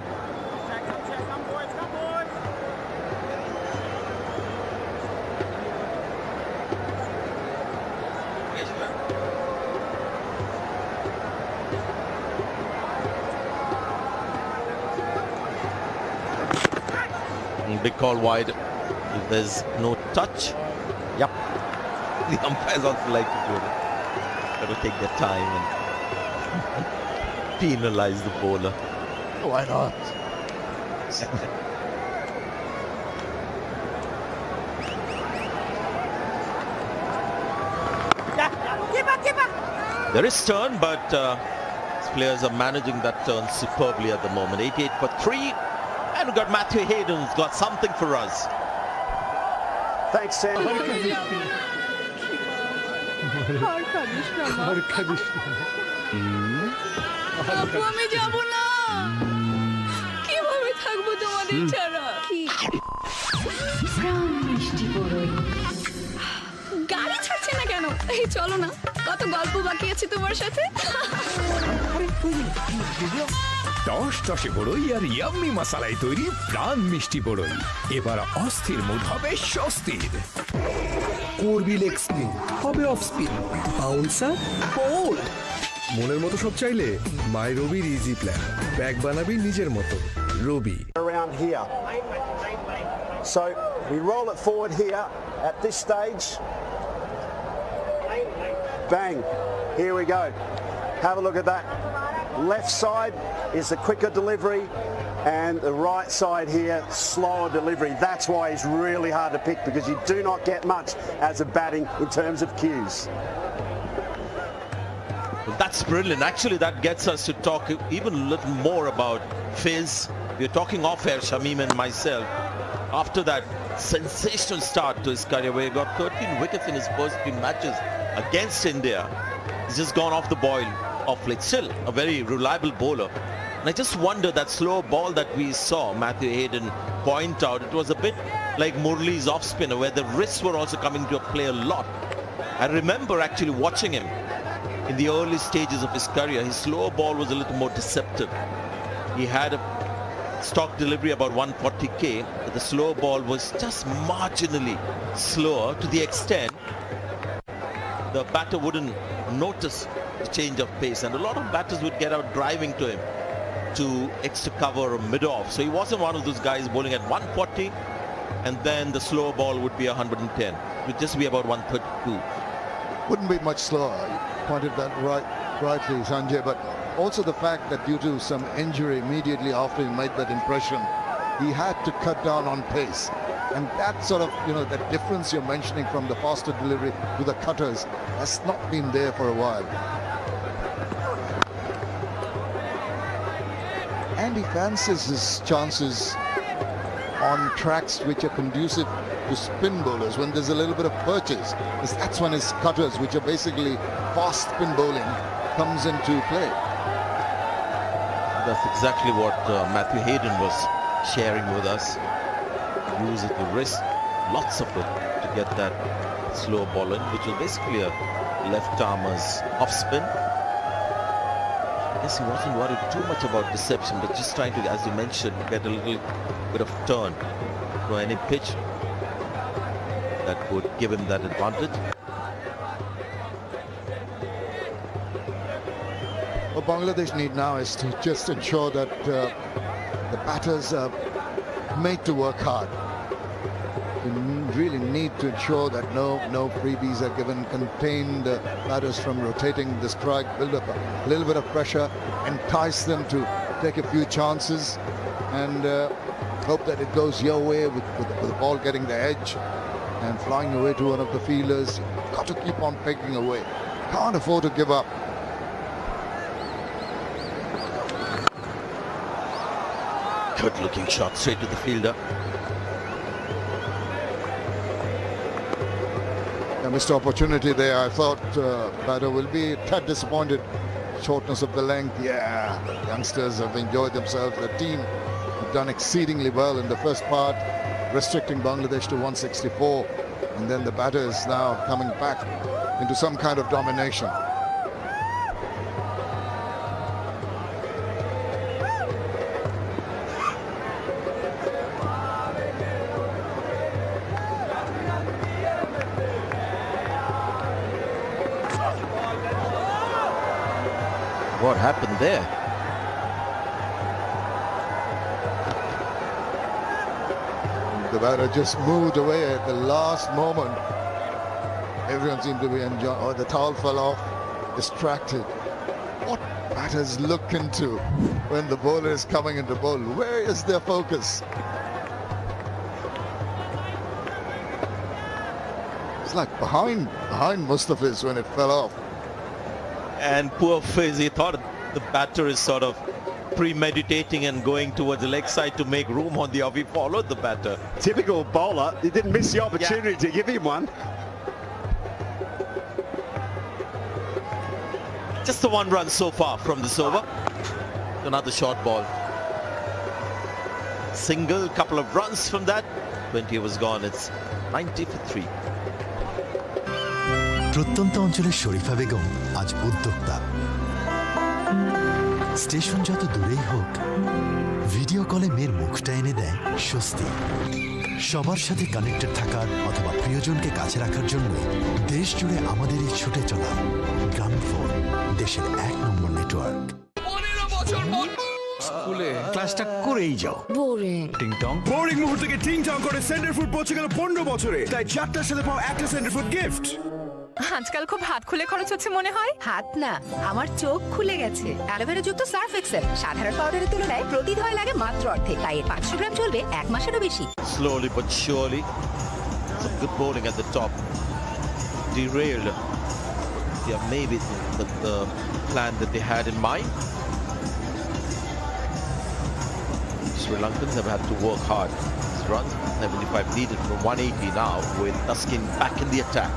Big call wide. If there's no touch, yep. The umpires also like to do it. Got to take their time and penalize the bowler.
Why not?
There is turn, but these players are managing that turn superbly at the moment. 88 for 3, and we got Matthew Hayden's got something for us.
Thanks, Sam.
আপু আমি যাব না কিভাবে থাকবো তোমাদের ছাড়া গাড়ি ছাড়ছে না কেন এই চলো না কত গল্প বাকি আছে তোমার সাথে
10 বড়ই আর ইয়াম্মি মশালায় তৈরি প্রাণ মিষ্টি বড়ই এবার অস্থির মুড হবে স্বস্তির
করবি লেগ স্পিন হবে অফ স্পিন বাউন্সার বোল্ড মনের মতো সব চাইলে মাই রবির ইজি প্ল্যান ব্যাগ বানাবি নিজের মতো রবি
Around here. So we roll it forward here at this stage. Bang. Here we go. Have a look at that. Left side is the quicker delivery and the right side here, slower delivery. That's why he's really hard to pick because you do not get much as a batting in terms of cues.
Well, that's brilliant. Actually, that gets us to talk even a little more about Fizz. We're talking off air, Shamim and myself. After that sensational start to his career where he got 13 wickets in his first 3 matches against India. He's just gone off the boil off late. Still a very reliable bowler. And I just wonder that slow ball that we saw Matthew Hayden point out, it was a bit like Murli's off spinner where the wrists were also coming to play a lot. I remember actually watching him in the early stages of his career. His slow ball was a little more deceptive. He had a stock delivery about 140k, but the slow ball was just marginally slower to the extent the batter wouldn't notice the change of pace, and a lot of batters would get out driving to him to extra cover or mid-off. So he wasn't one of those guys bowling at 140 and then the slow ball would be 110. It would just be about 132.
Wouldn't be much slower. You pointed that rightly, Sanjay, but also the fact that due to some injury immediately after he made that impression, he had to cut down on pace. And that sort of, that difference you're mentioning from the faster delivery to the cutters has not been there for a while. And he fancies his chances on tracks which are conducive to spin bowlers when there's a little bit of purchase. That's when his cutters, which are basically fast spin bowling, comes into play.
That's exactly what Matthew Hayden was sharing with us. Use it to wrist, lots of it to get that slow ball in, which was basically a left armer's off spin. I guess he wasn't worried too much about deception, but just trying to, as you mentioned, get a little bit of turn to any pitch that would give him that advantage.
What Bangladesh need now is to just ensure that the batters are made to work hard. We really need to ensure that no freebies are given, contain the batters from rotating the strike, build up a little bit of pressure, entice them to take a few chances, and hope that it goes your way with the ball getting the edge and flying away to one of the fielders. You've got to keep on pegging away. Can't afford to give up.
Good looking shot straight to the fielder.
A missed opportunity there. I thought batter will be a tad disappointed. Shortness of the length. Yeah, youngsters have enjoyed themselves. The team have done exceedingly well in the first part, restricting Bangladesh to 164, and then the batters now coming back into some kind of domination.
What happened there?
the batter just moved away at the last moment. Everyone seemed to be enjoying. Oh, the towel fell off, distracted. What batters look into when the bowler is coming into bowl? Where is their focus? It's like behind Mustafiz when it fell off.
And poor Fiz, he thought the batter is sort of premeditating and going towards the leg side to make room on the off. He followed the batter.
Typical bowler. He didn't miss the opportunity to give him one.
Just the 1 run so far from this over. Another short ball. Single, couple of runs from that. 20 was gone. It's 90 for 3.
প্রত্যন্ত অঞ্চলের শরীফা বেগম আজ উদ্যোক্তা। Station যত দূরেই হোক, video কলে মেয়ের মুখটা এনে দেয় স্বস্তি। সবার সাথে কানেক্টেড থাকার অথবা প্রিয়জনকে কাছে রাখার জন্য দেশ জুড়ে আমাদের এই ছুটে চলা গ্রামীণফোন, দেশের 1 নম্বর নেটওয়ার্ক।
স্কুলে ক্লাসটা করেই যাও।
বোরিং।
টিং টং
বোরিং মুহূর্তকে টিং টং করে সেন্টার ফুড পৌঁছে গেল 15 বছরে। তাই 4টার সাথে পাও একটা সেন্টার ফুড গিফট।
আজকাল খুব হাত খুলে খরচ হচ্ছে মনে হয়। হাত না, আমার চোখ খুলে গেছে। অ্যালোভেরা যুক্ত সার্ফ এক্সেল সাধারণ পাউডারের তুলনায় প্রতি ধোয়া লাগে মাত্র অর্ধেক, তাই এর 500 গ্রাম চলবে 1 মাসেরও বেশি।
Slowly but surely, some good bowling at the top. Derailed. Yeah, maybe the plan that they had in mind. Sri Lankans have had to work hard. Runs 75 needed from 180 now, with Taskin back in the attack.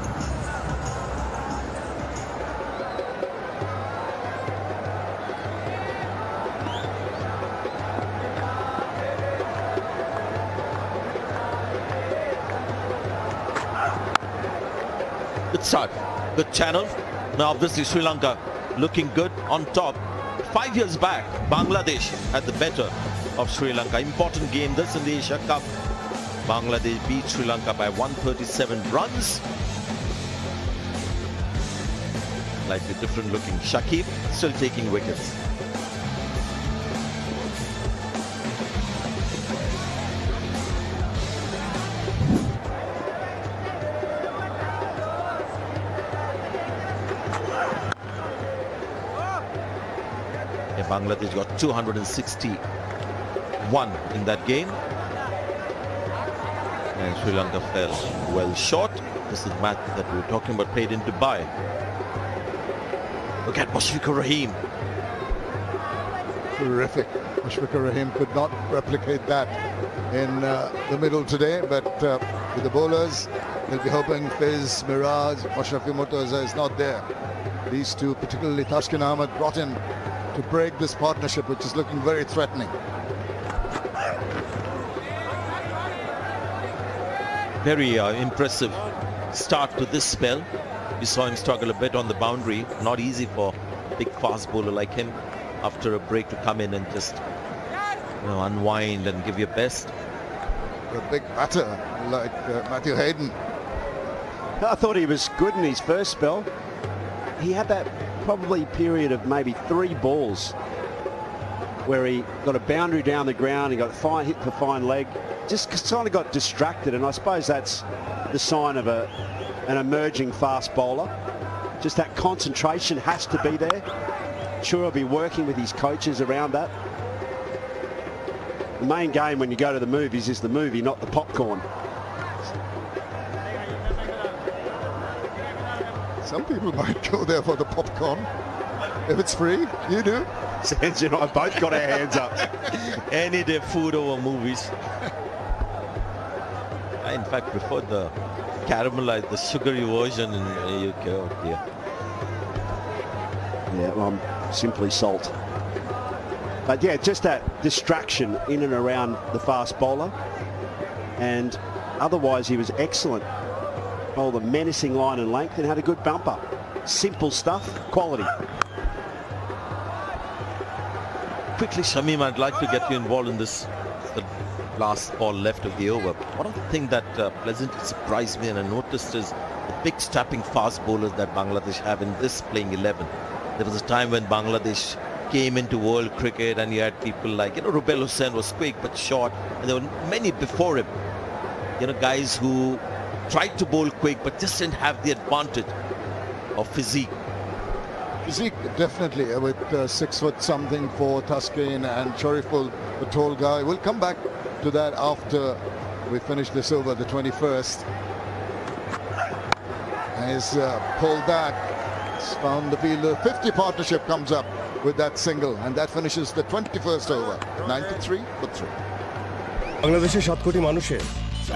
Good start, good channel. Now obviously Sri Lanka looking good on top. 5 years back, Bangladesh had the better of Sri Lanka. Important game this in the Asia Cup. Bangladesh beat Sri Lanka by 137 runs. Slightly different looking Shakib still taking wickets. Bangladesh got 261 in that game. And Sri Lanka fell well short. This is the match that we were talking about, played in Dubai. Look at Mushfiqur Rahim.
Terrific. Mushfiqur Rahim could not replicate that in the middle today, but with the bowlers, they'll be hoping Fiz, Miraj, Mashrafi Murtaza is not there. These two, particularly Taskin Ahmed, brought in to break this partnership, which is looking very threatening.
Very impressive start to this spell. We saw him struggle a bit on the boundary. Not easy for a big fast bowler like him after a break to come in and just, unwind and give your best.
A big batter like Matthew Hayden.
I thought he was good in his first spell. He had that probably period of maybe 3 balls where he got a boundary down the ground, he got a hit for fine leg, just kind of got distracted, and I suppose that's the sign of an emerging fast bowler. Just that concentration has to be there. Sure, he'll be working with his coaches around that. The main game when you go to the movies is the movie, not the popcorn.
Some people might go there for the popcorn. If it's free, you do.
Sanji and I both got our hands up.
Any day food over movies. I in fact prefer the caramelized, the sugary version in the UK. Oh dear.
Yeah, well, I'm simply salt. But yeah, just that distraction in and around the fast bowler. And otherwise he was excellent. Oh, the menacing line and length, and had a good bumper. Simple stuff, quality.
Quickly, Shamim, I'd like to get you involved in this, the last ball left of the over. One of the things that pleasantly surprised me and I noticed is the big strapping fast bowlers that Bangladesh have in this playing 11. There was a time when Bangladesh came into world cricket and you had people like, Rubel Hussain was quick but short, and there were many before him. guys who tried to bowl quick but just didn't have the advantage of physique.
Physique, definitely, with 6 foot something for Tuscan and Shariful, the tall guy. We'll come back to that after we finish this over, the 21st. He's pulled back, he's found the field. The 50 partnership comes up with that single, and that finishes the 21st over, 93 for 3.
বাংলাদেশের 7 কোটি মানুষের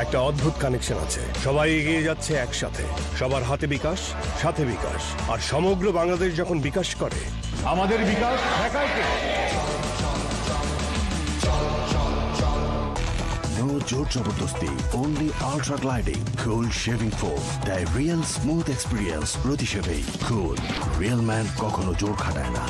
একটা অদ্ভুত connection আছে। সবাই এগিয়ে যাচ্ছে একসাথে, সবার হাতে বিকাশ, সাথে বিকাশ। আর সমগ্র বাংলাদেশ যখন বিকাশ করে, আমাদের বিকাশ দেখায় কে?
No jor jabardosti, only ultra gliding, cool shaving foam, the real smooth experience প্রতিসেবেই cool, real man কখনো জোর খাটায় না।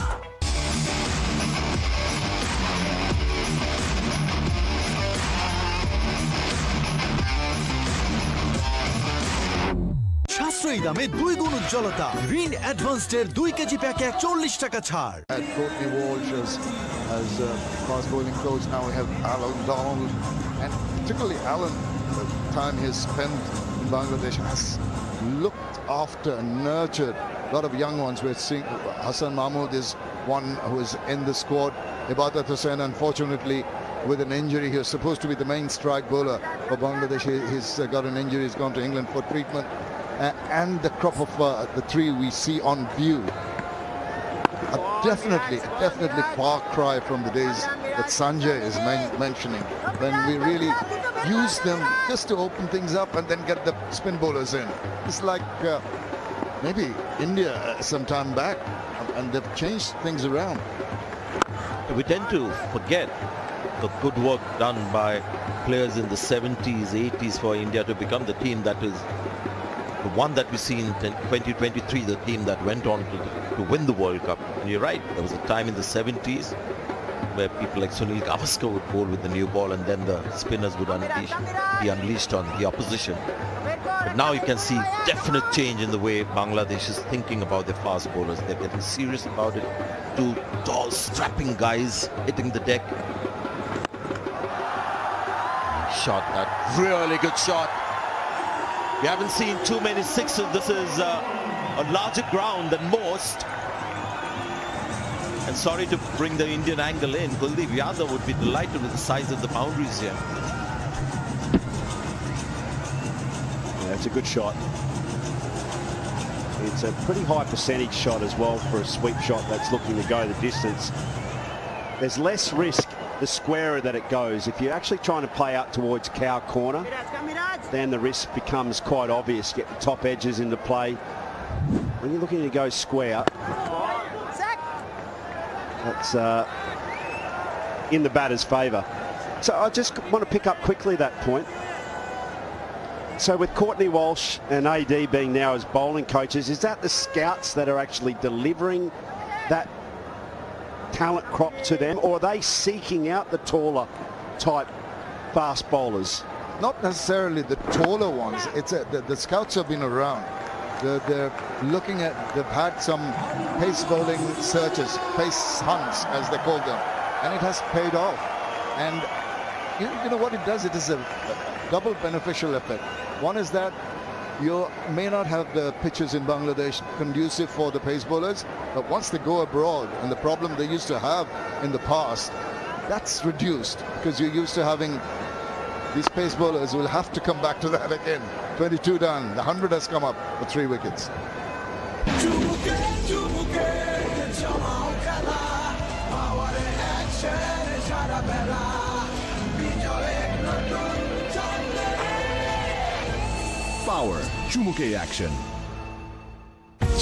সাশ্রয়ী দামে 2 গুণ উজ্জ্বলতা, গ্রিন অ্যাডভান্সডের 2 কেজি প্যাকে 40 টাকা ছাড়।
At Courtney Walsh as fast bowling coach, now we have Alan Donald, and particularly Alan, the time he's spent in Bangladesh, has looked after and nurtured a lot of young ones. We're seeing Hassan Mahmood is one who is in the squad. Ibadat Hussain, unfortunately, with an injury, he was supposed to be the main strike bowler for Bangladesh. He's got an injury, he's gone to England for treatment. And the crop of the 3 we see on view are definitely far cry from the days that Sanjay is mentioning, when we really use them just to open things up and then get the spin bowlers in. It's like maybe India some time back, and they've changed things around.
We tend to forget the good work done by players in the 70s, 80s for India to become the team that is the one that we see in 2023, the team that went on to win the World Cup. And you're right, there was a time in the 70s where people like Sunil Gavaskar would bowl with the new ball, and then the spinners would be unleashed on the opposition. But now you can see definite change in the way Bangladesh is thinking about their fast bowlers. They're getting serious about it. 2 tall, strapping guys hitting the deck. Shot, that really good shot. We haven't seen too many sixes. This is a larger ground than most. And sorry to bring the Indian angle in, Kuldeep Yadav would be delighted with the size of the boundaries here.
Yeah, it's a good shot. It's a pretty high percentage shot as well for a sweep shot that's looking to go the distance. There's less risk the squarer that it goes. If you're actually trying to play out towards cow corner, then the risk becomes quite obvious. Get the top edges into play. When you're looking to go square, that's in the batter's favour. So I just want to pick up quickly that point. So with Courtney Walsh and AD being now as bowling coaches, is that the scouts that are actually delivering that talent crop to them, or are they seeking out the taller type fast bowlers?
Not necessarily the taller ones. It's the scouts have been around. They're looking at, they've had some pace bowling searches, pace hunts as they call them, and it has paid off. And you know what it does? It is a double beneficial effect. One is that you may not have the pitches in Bangladesh conducive for the pace bowlers, but once they go abroad, and the problem they used to have in the past, that's reduced, because you're used to having these pace bowlers will have to come back to that again. 22 done, the 100 has come up for 3 wickets.
Power, চুমুকে action.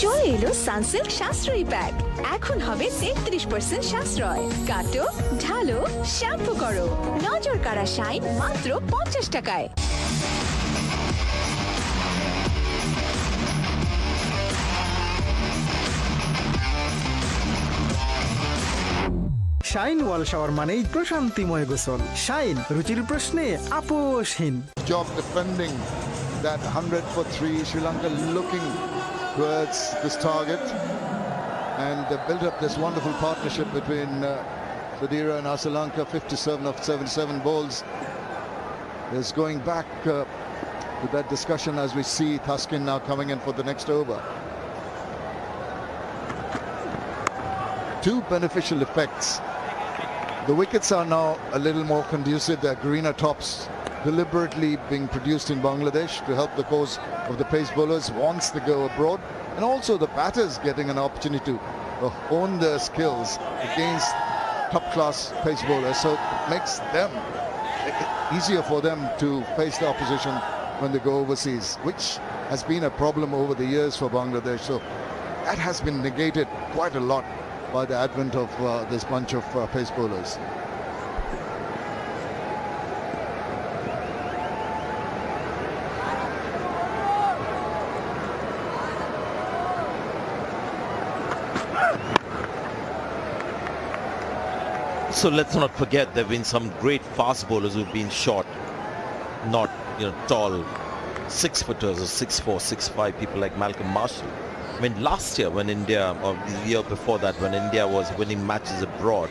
চলে এলো Sunsilk সাশ্রয়ী pack. এখন হবে 33% সাশ্রয়। কাটো, ঢালো, shampoo করো, নজর কাড়া শাইন মাত্র 50 টাকায়।
শাইন ওয়াল শাওয়ার মানেই প্রশান্তিময় গোসল। শাইন রুচির প্রশ্নে আপোষহীন।
Job defending that 100 for 3. Sri Lanka looking towards this target, and they built up this wonderful partnership between Fadira and Sri Lanka. 57 of 77 balls. is going back to that discussion as we see Thaskin now coming in for the next over. Two beneficial effects. The wickets are now a little more conducive. They're greener tops deliberately being produced in Bangladesh to help the cause of the pace bowlers once they go abroad, and also the batters getting an opportunity to hone their skills against top-class pace bowlers, so it makes them easier for them to face the opposition when they go overseas, which has been a problem over the years for Bangladesh. So that has been negated quite a lot by the advent of this bunch of pace bowlers.
So let's not forget there have been some great fast bowlers who've been short, not tall 6-footers or 6'4", 6'5", people like Malcolm Marshall. I mean, last year when India, or the year before that when India was winning matches abroad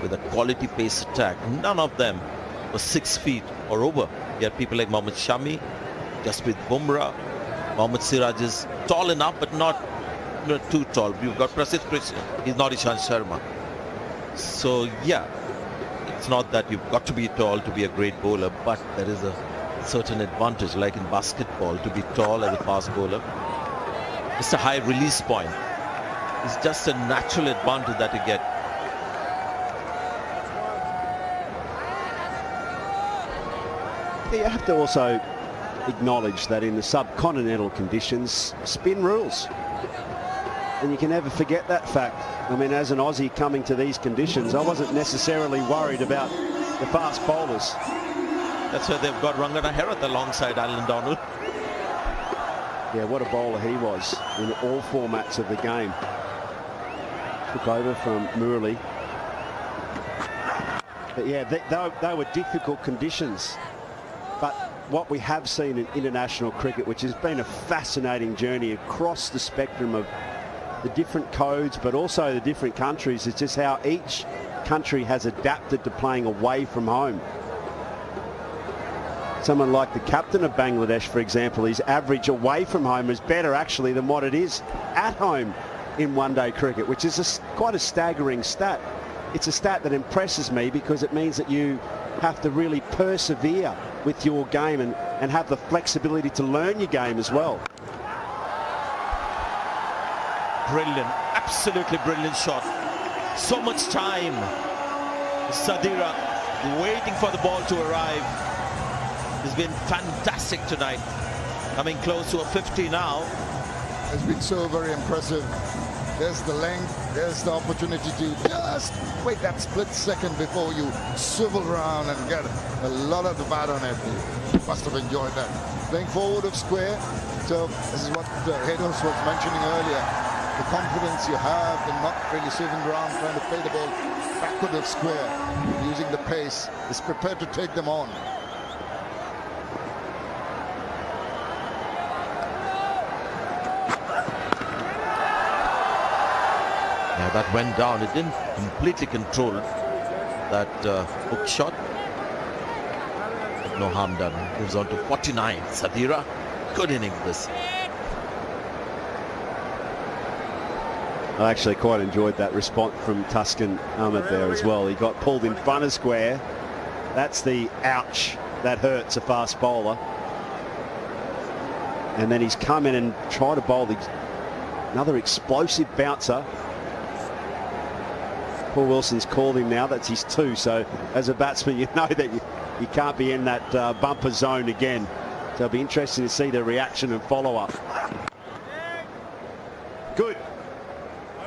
with a quality pace attack, none of them were 6 feet or over. You had people like Mohammad Shami, Jasprit Bumrah, Mohammad Siraj is tall enough but not too tall. You've got Prasidh Krishna, he's not Ishant Sharma. So yeah, it's not that you've got to be tall to be a great bowler, but there is a certain advantage, like in basketball, to be tall as a fast bowler. It's a high release point. It's just a natural advantage that you get.
You have to also acknowledge that in the subcontinental conditions, spin rules. And you can never forget that fact. I mean, as an Aussie coming to these conditions, I wasn't necessarily worried about the fast bowlers.
That's why they've got Rangana Herath alongside Alan Donald.
Yeah, what a bowler he was in all formats of the game. Took over from Murali. But yeah, they were difficult conditions. But what we have seen in international cricket, which has been a fascinating journey across the spectrum of the different codes, but also the different countries, it's just how each country has adapted to playing away from home. Someone like the captain of Bangladesh, for example, his average away from home is better actually than what it is at home in one-day cricket, which is quite a staggering stat. It's a stat that impresses me because it means that you have to really persevere with your game and have the flexibility to learn your game as well.
Brilliant, absolutely brilliant shot. So much time. Sadira waiting for the ball to arrive. He's been fantastic tonight. Coming close to a 50 now.
Has been so very impressive. There's the length, there's the opportunity to just wait that split second before you swivel around and get a lot of the bat on it. You must have enjoyed that. Playing forward of square. So this is what Hedos was mentioning earlier. The confidence you have in not really swiveling around trying to play the ball backward of square, using the pace, is prepared to take them on.
Yeah, that went down. It didn't completely control that hook shot. But no harm done. Moves on to 49. Sadira, good innings this.
I actually quite enjoyed that response from Tuscan Ahmed there as well. He got pulled in front of square. That's the ouch that hurts a fast bowler. And then he's come in and tried to bowl another explosive bouncer. Paul Wilson's called him now. That's his 2. So as a batsman, you know that you can't be in that bumper zone again. So it'll be interesting to see the reaction and follow-up. Good.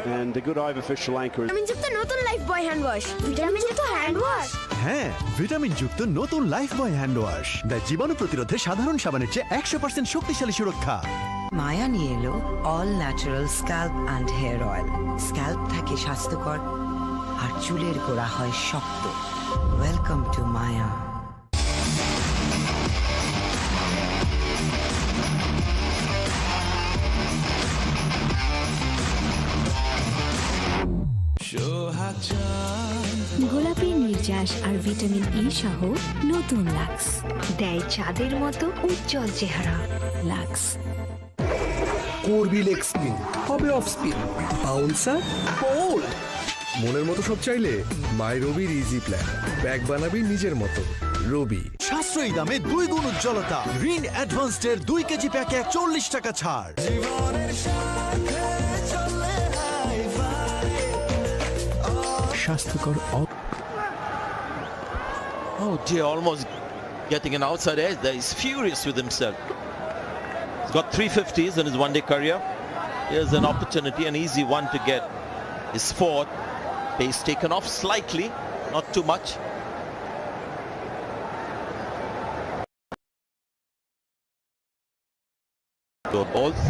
And a good over for Sri Lanka.
ভিটামিনযুক্ত নতুন Lifebuoy hand wash ভিটামিনযুক্ত hand wash
হ্যাঁ ভিটামিনযুক্ত নতুন Lifebuoy hand wash দেয় জীবাণু প্রতিরোধে সাধারণ সাবানের চেয়ে 100% শক্তিশালী সুরক্ষা।
মায়া নিয়ে এলো all natural scalp and hair oil. Scalp থাকে স্বাস্থ্যকর আর চুলের গোড়া হয় শক্ত। Welcome to Maya.
গোলাপি চ্যাশ আর ভিটামিন ই সহ নতুন লাক্স দেয় চাঁদের মতো উজ্জ্বল চেহারা। লাক্স।
করবি লেগ স্পিন, হবে অফ স্পিন, বাউন্সার, বোল্ড। মনের মতো সব চাইলে মাই রবির ইজি প্ল্যান। ব্যাগ বানাবি নিজের মতো। রবি।
সাশ্রয়ী দামে 2 গুণ উজ্জ্বলতা। রিন অ্যাডভান্সড এর 2 কেজি প্যাকে 40 টাকা ছাড়।
স্বাস্থ্যকর।
Oh dear, almost getting an outside edge there. He's furious with himself. He's got 350s in his one-day career. Here's an opportunity, an easy one to get his fourth. Pace taken off slightly, not too much. Good balls.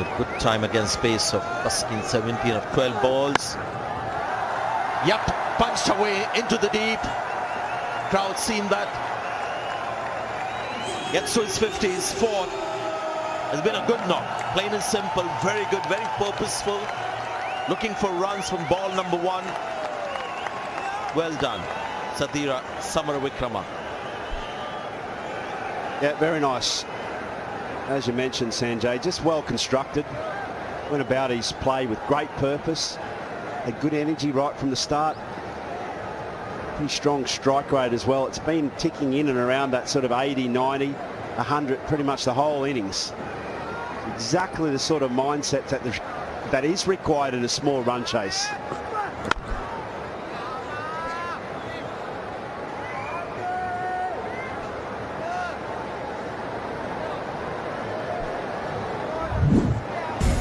A good time against pace of Paskin, 17 of 12 balls. Yep, punched away into the deep. Crowd seen that. Gets to his 50s, fourth. Has been a good knock, plain and simple, very good, very purposeful. Looking for runs from ball number 1. Well done, Sadira Samaravikrama.
Yeah, very nice. As you mentioned, Sanjay, just well constructed. Went about his play with great purpose. Had good energy right from the start. Pretty strong strike rate as well. It's been ticking in and around that sort of 80, 90, 100 pretty much the whole innings. Exactly the sort of mindset that is required in a small run chase.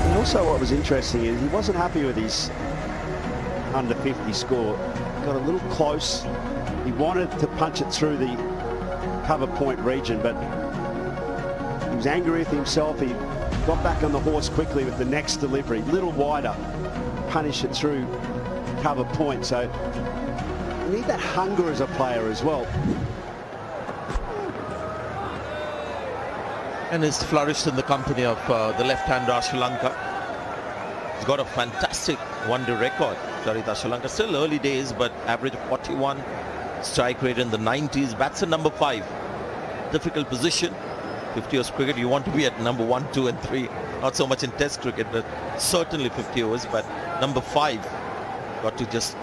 And also what was interesting is he wasn't happy with his under 50 score. Got a little close. He wanted to punch it through the cover point region, but he was angry with himself. He got back on the horse quickly with the next delivery, little wider, punish it through cover point. So you need that hunger as a player as well.
And he's flourished in the company of the left-hander Sri Lanka. He's got a fantastic one-day record. Charita Sri Lanka, still early days, but average of 41, strike rate in the 90s, bats at number 5. Difficult position. 50 overs cricket, you want to be at number 1, 2 and 3. Not so much in test cricket, but certainly 50 overs. But number 5, got to just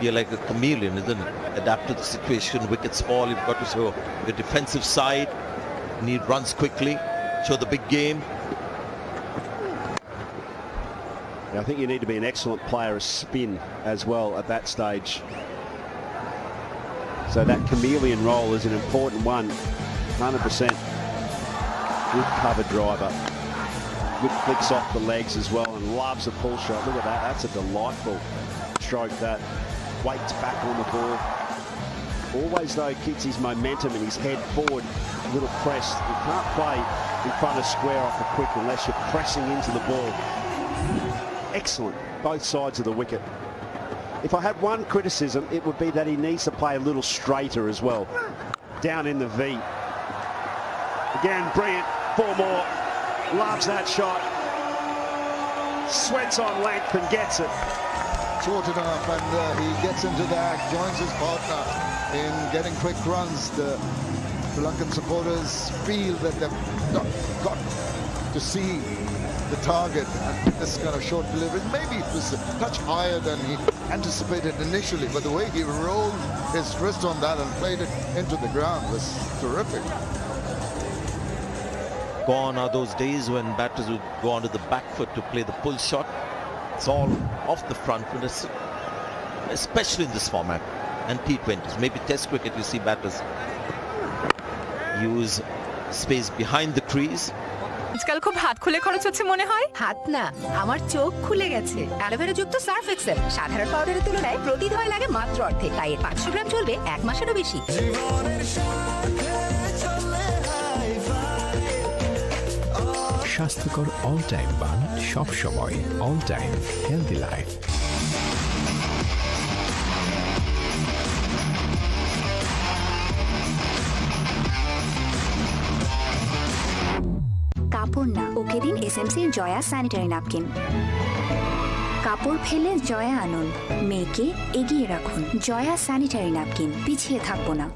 be like a chameleon, isn't it? Adapt to the situation, wickets fall, you've got to show your defensive side, need runs quickly, show the big game.
I think you need to be an excellent player of spin as well at that stage. So that chameleon role is an important one, 100%. Good cover driver. Good flicks off the legs as well, and loves a pull shot. Look at that, that's a delightful stroke that. Weights back on the ball. Always though keeps his momentum and his head forward, a little pressed. You can't play in front of square off a quick unless you're pressing into the ball. Excellent, both sides of the wicket. If I had one criticism, it would be that he needs to play a little straighter as well. Down in the V. Again, brilliant, 4 more. Loves that shot. Sweats on length and gets it.
Short enough, and he gets into that, joins his partner in getting quick runs. The Sri Lankan supporters feel that they've got to see the target, and this kind of short delivery, maybe it was a touch higher than he anticipated initially, but the way he rolled his wrist on that and played it into the ground was terrific.
Gone are those days when batters would go onto the back foot to play the pull shot. It's all off the front foot, especially in this format and T20s. Maybe test cricket you see batters use space behind the crease.
আজকাল খুব হাত খুলে খরচ হচ্ছে মনে হয়। হাত না, আমার চোখ খুলে গেছে। অ্যালোভেরা যুক্ত সার্ফ এক্সেল সাধারণ পাউডারের তুলনায় প্রতি ধোয়ায় লাগে মাত্র অর্ধেক, তাই 500 গ্রাম চলবে 1 মাসেরও বেশি।
স্বাস্থ্যকর অল টাইম বান, সব সময় অল টাইম হেলদি লাইফ।
কাপড় না, ওকে দিন এসএমসি জয়া স্যানিটারি ন্যাপকিন। কাপড় ফেলে জয়া আনুন, মেয়েকে এগিয়ে রাখুন। জয়া স্যানিটারি ন্যাপকিন, পিছিয়ে থাকবো না।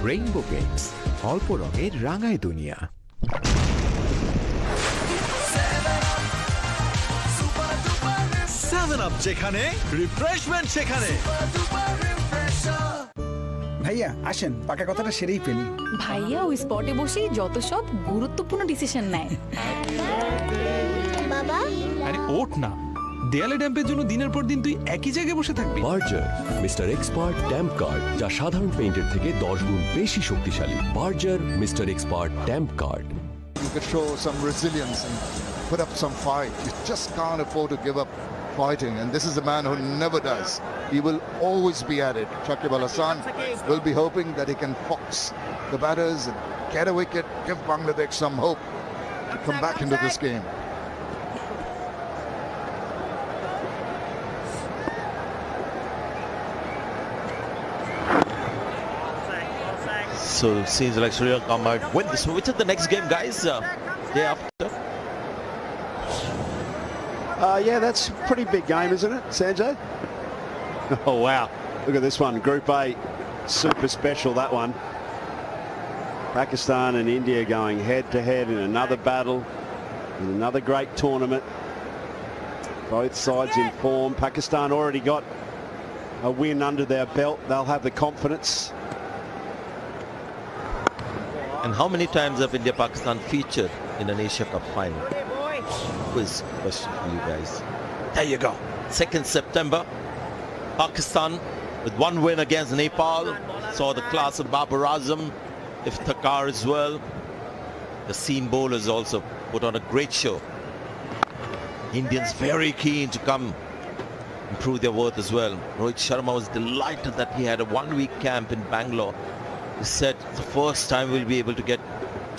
রেইনবো পেইন্টস, অল্প রঙের রাঙায় দুনিয়া।
7 আপ যেখানে, রিফ্রেশমেন্ট সেখানে।
ভাইয়া আসেন, পাকা কথাটা সেরেই ফেলি।
ভাইয়া ওই স্পটে বসেই যত সব গুরুত্বপূর্ণ ডিসিশন নেয়।
বাবা,
আরে ওঠ না, দেয়ালে ড্যাম্পের জন্য দিনের পর দিন তুই একই জায়গায় বসে থাকবি।
Berger mister expert damp card, যা সাধারণ পেইন্টের থেকে 10 গুণ বেশি শক্তিশালী। Berger mister expert damp card.
You could show some resilience and put up some fight. You just can't afford to give up fighting, and this is a man who never does. He will always be at it. Shakib Al Hassan will be hoping that he can fox the batters and get a wicket, give Bangladesh some hope to come back into this game.
So it seems like Sri Lanka might win this. Which is the next game, guys? Day after?
Yeah, that's a pretty big game, isn't it, Sanjay? Oh, wow. Look at this one. Group A, super special, that one. Pakistan and India going head-to-head in another battle, in another great tournament. Both sides in form. Pakistan already got a win under their belt. They'll have the confidence.
And how many times have India-Pakistan featured in an Asia Cup final? Quiz question for you guys. There you go. 2nd September, Pakistan with one win against Nepal. Saw the class of Babar Azam, Iftikhar as well. The seam bowlers also put on a great show. Indians very keen to come improve their worth as well. Rohit Sharma was delighted that he had a one-week camp in Bangalore. He said it's the first time we'll be able to get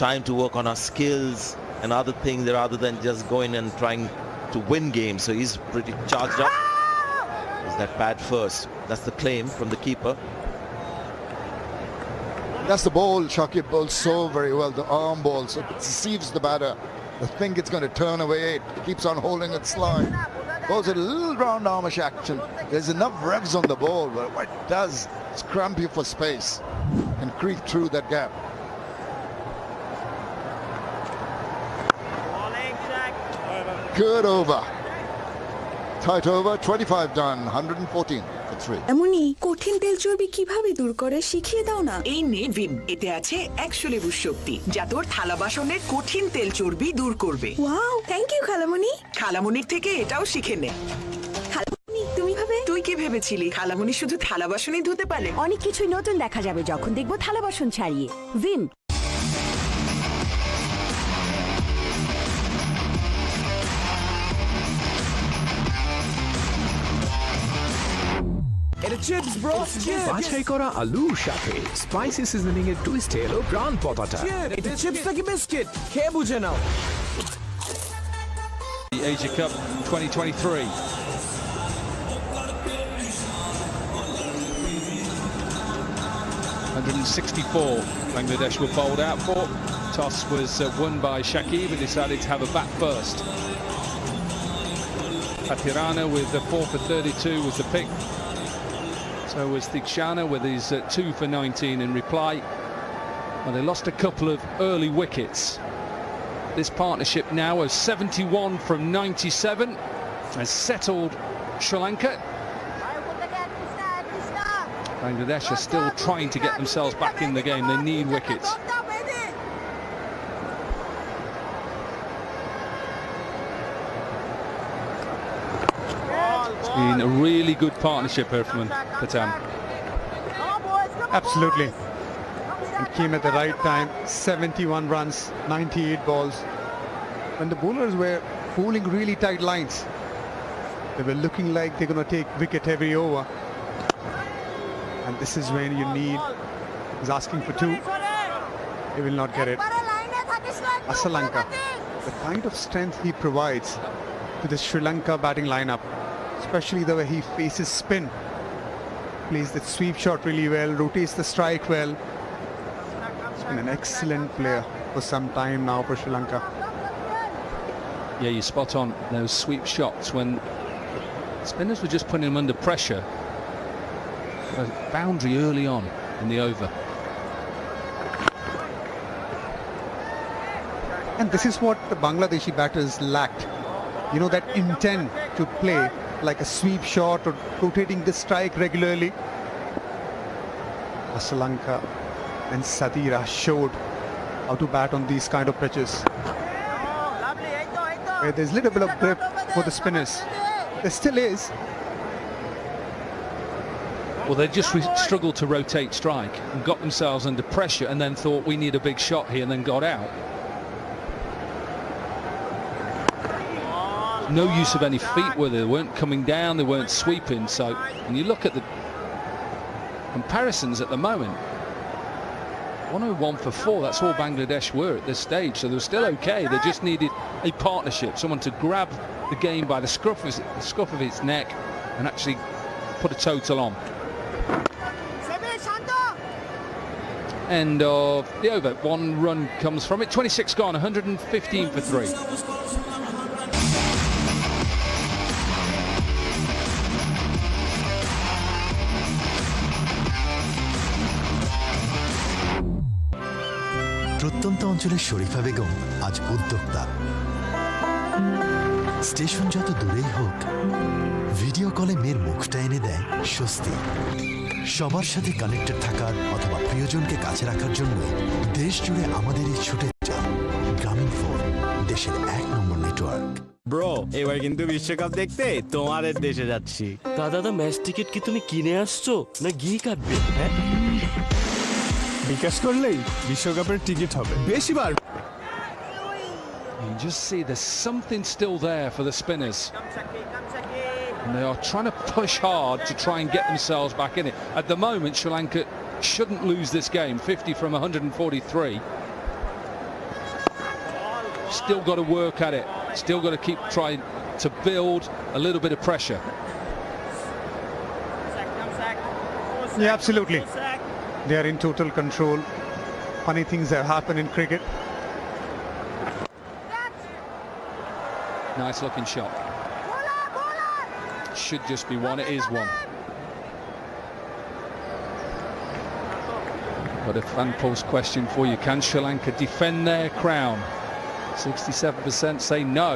time to work on our skills and other things rather than just going and trying to win games. So he's pretty charged up. Is that bad first? That's the claim from the keeper.
That's the ball. Shakib bowls so very well. The arm ball, so it deceives the batter. I think it's going to turn away. It keeps on holding its line. Bowls a little round armish action. There's enough revs on the ball, but what it does is cramp you for space and creep through that gap. Good over. Tight over, 25 done, 114 for 3.
এমনই কঠিন তেল চর্বি কিভাবে দূর করে শিখিয়ে দাও না।
এই নে ভিম, এতে আছে 100 লেবুর শক্তি, যা তোর থালা বাসনের কঠিন তেল চর্বি দূর করবে।
ওয়াও, থ্যাংক ইউ খালামণি।
খালামণির থেকে এটাও শিখে নে।
খালামণি, তুমি ভাবে?
তুই কি ভেবেছিলি খালামণি শুধু থালা বাসনই ধুতে পারে?
অনেক কিছুই নতুন দেখা যাবে যখন দেখবো থালা বাসন ছাড়িয়ে। ভিম।
এটা চিপস ব্রো,
বাছাই করা আলুর সাথে স্পাইসি সিজনিং এর টুইস্ট এলো প্রাণ পতাটা।
এটা চিপস নাকি বিস্কিট, খেয়ে বুঝে নাও।
The Asia Cup 2023. .164 Bangladesh were bowled out for. Toss was won by Shakib, but decided to have a bat first. Patirana with the 4 for 32 was the pick. So was Thikshana with his 2 for 19 in reply. Well, they lost a couple of early wickets. This partnership now of 71 from 97 has settled Sri Lanka. Bangladesh are still trying to get themselves back in the game. They need wickets. It's been a really good partnership here from Patam.
Absolutely. It came at the right time. 71 runs, 98 balls. When the bowlers were bowling really tight lines, they were looking like they're going to take wicket every over. And this is when you need, he's asking for 2. He will not get it. Asalanka, the kind of strength he provides to the Sri Lanka batting lineup, especially the way he faces spin, plays the sweep shot really well, rotates the strike well. He's been an excellent player for some time now for Sri Lanka.
Yeah, you're spot on. Those sweep shots when spinners were just putting him under pressure. A boundary early on in the over.
And this is what the Bangladeshi batters lacked. You know, that intent to play like a sweep shot or rotating the strike regularly. Sri Lanka and Sadira showed how to bat on these kind of pitches, where there's a little bit of grip for the spinners. There still is.
Well, they just struggled to rotate strike and got themselves under pressure and then thought we need a big shot here and then got out. No use of any feet where they weren't coming down, they weren't sweeping. So when you look at the comparisons at the moment, 101 for 4, that's all Bangladesh were at this stage, so they were still okay. They just needed a partnership, someone to grab the game by the scruff of its neck and actually put a total on. End of the over. 1 run comes from it. 26 gone, 115 for 3.
প্রত্যন্ত অঞ্চলের শরীফা বেগম আজ উদ্যোক্তা। Station যত দূরেই হোক, video কলে মেয়ের মুখটা এনে দেয় স্বস্তি। সবার সাথে কানেক্টেড থাকার অথবা প্রিয়জনকে কাছে রাখার জন্য দেশ জুড়ে আমাদের এই ছুটে যাওয়া গ্রামীণ ফোন, দেশের 1 নম্বর নেটওয়ার্ক।
ব্রো, এবার কিন্তু বিশ্বকাপ দেখতে তোমাদের দেশে যাচ্ছি।
দাদা, ম্যাচ টিকিট কি তুমি কিনে আসছো না গিয়ে কাটবে? হ্যাঁ,
বিকাশ করলেই বিশ্বকাপের টিকিট হবে। বেশিবার
You just see there's something still there for the spinners. And they are trying to push hard to try and get themselves back in it. At the moment, Sri Lanka shouldn't lose this game. 50 from 143. Still got to work at it. Still got to keep trying to build a little bit of pressure.
Yeah, absolutely. They are in total control. Funny things that happen in cricket.
Nice looking shot. Should just be one. It is one. Got a fan post question for you. Can Sri Lanka defend their crown? 67% say no.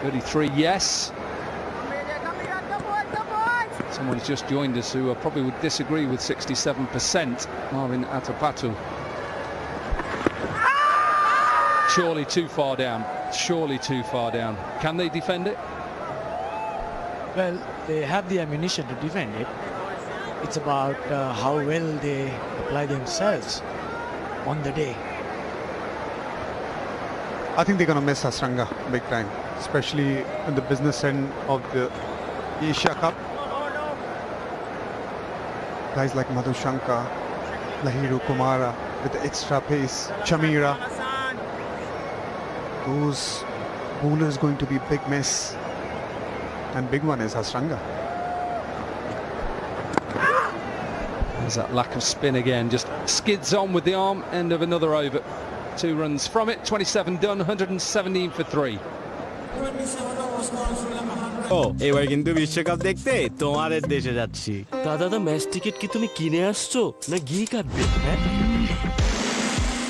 33 yes. Someone's just joined us who probably would disagree with 67%. Marvin Atapatu. Surely too far down. Surely too far down. Can they defend it?
Well, they have the ammunition to defend it. It's about how well they apply themselves on the day.
I think they're going to miss Hasranga big time, especially in the business end of the Asia Cup. Guys like Madhu Shankar, Lahiru Kumara with the extra pace, Chamira. Those bowlers going to be big miss. And big one is Hasranga.
There's that lack of spin again. Just skids on with the arm. End of another over. 2 runs from it. 27 done. 117 for 3.
ও, এবার কিন্তু বিশ্বকাপ দেখতে তোমাদের দেশে যাচ্ছি।
দাদা, match ticket কি তুমি কিনে আসছো না গিয়ে কাটবে? হ্যাঁ,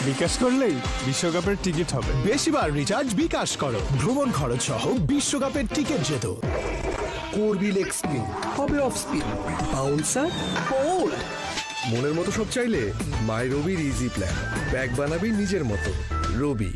বিকাশ করলেই বিশ্বকাপের টিকিট হবে।
বেশিবার রিচার্জ বিকাশ করো, ভ্রমণ খরচ সহ বিশ্বকাপের টিকিট যেত।
করবি লেগ স্পিন, হবে অফ স্পিন, বাউন্সার, বোল্ড। মনের মতো সব চাইলে মাই রবির ইজি প্ল্যান। ব্যাগ বানাবি নিজের মতো। রবি।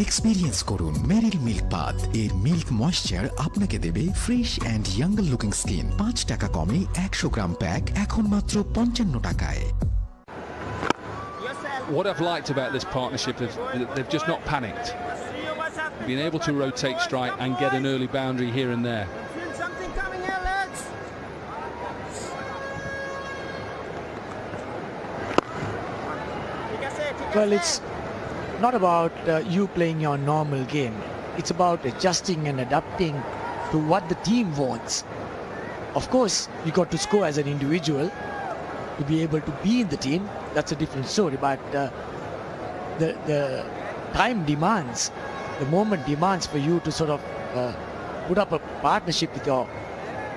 এক্সপেরিয়েন্স করুন মেরিল মিল্ক বাথ। এর মিল্ক ময়েশ্চার আপনাকে দেবে fresh and younger looking skin. 5 টাকা কমে 100 গ্রাম প্যাক এখন মাত্র 55 টাকায়।
What I've liked about this partnership is they've just not panicked. Been able to rotate strike and get an early boundary here and there.
Well, it's not about you playing your normal game. It's about adjusting and adapting to what the team wants. Of course, you got to score as an individual to be able to be in the team. That's a different story. But the time demands, the moment demands for you to sort of put up a partnership with your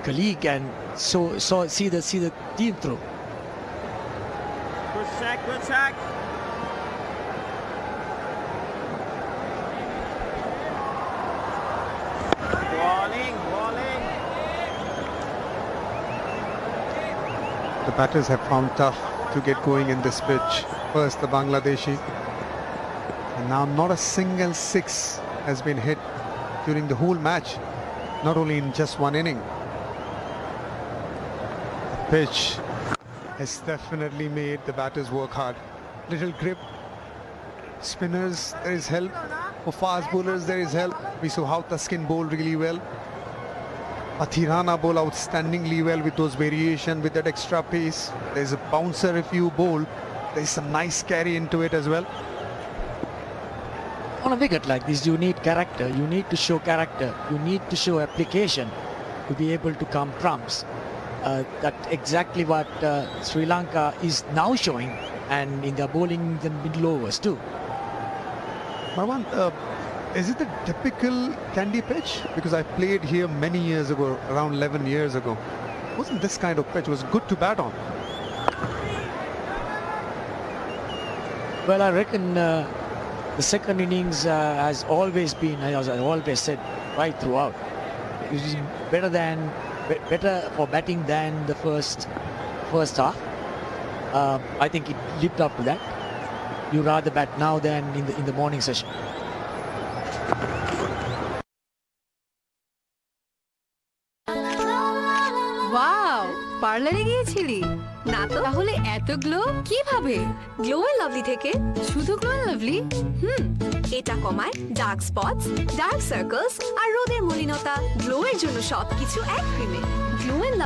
colleague and so see the team through.
Good sack, good sack. Bowling.
The batters have found tough to get going in this pitch. First the Bangladeshi, and now not a single six has been hit during the whole match, not only in just one inning. The pitch has definitely made the batters work hard. Little grip. Spinners, there is help. For fast bowlers, there is help. We saw how Taskin bowled really well. Athirana bowl outstandingly well with those variation, with that extra pace. There's a bouncer if you bowl. There's some nice carry into it as well.
On a wicket like this, you need character. You need to show character. You need to show application to be able to come trumps. That's exactly what Sri Lanka is now showing, and in their bowling the middle overs too.
Marwan, is it the typical candy pitch? Because I played here many years ago, around 11 years ago. Wasn't this kind of pitch? It was good to bat on.
Well, I reckon the second innings has always been, as I always said, right throughout. It is better for batting than the first half. I think it lived up to that. You rather bat now than in the morning session.
Wow, পার্লারে গিয়েছিলি? না তো, তাহলে এত glow কিভাবে? Glow and lovely থেকে শুধু glow and lovely? এটা কমায় ডার্ক স্পটস, ডার্ক সার্কেলস আর রোদের মলিনতা। গ্লো এর জন্য সবকিছু এক ক্রিমে। Glow and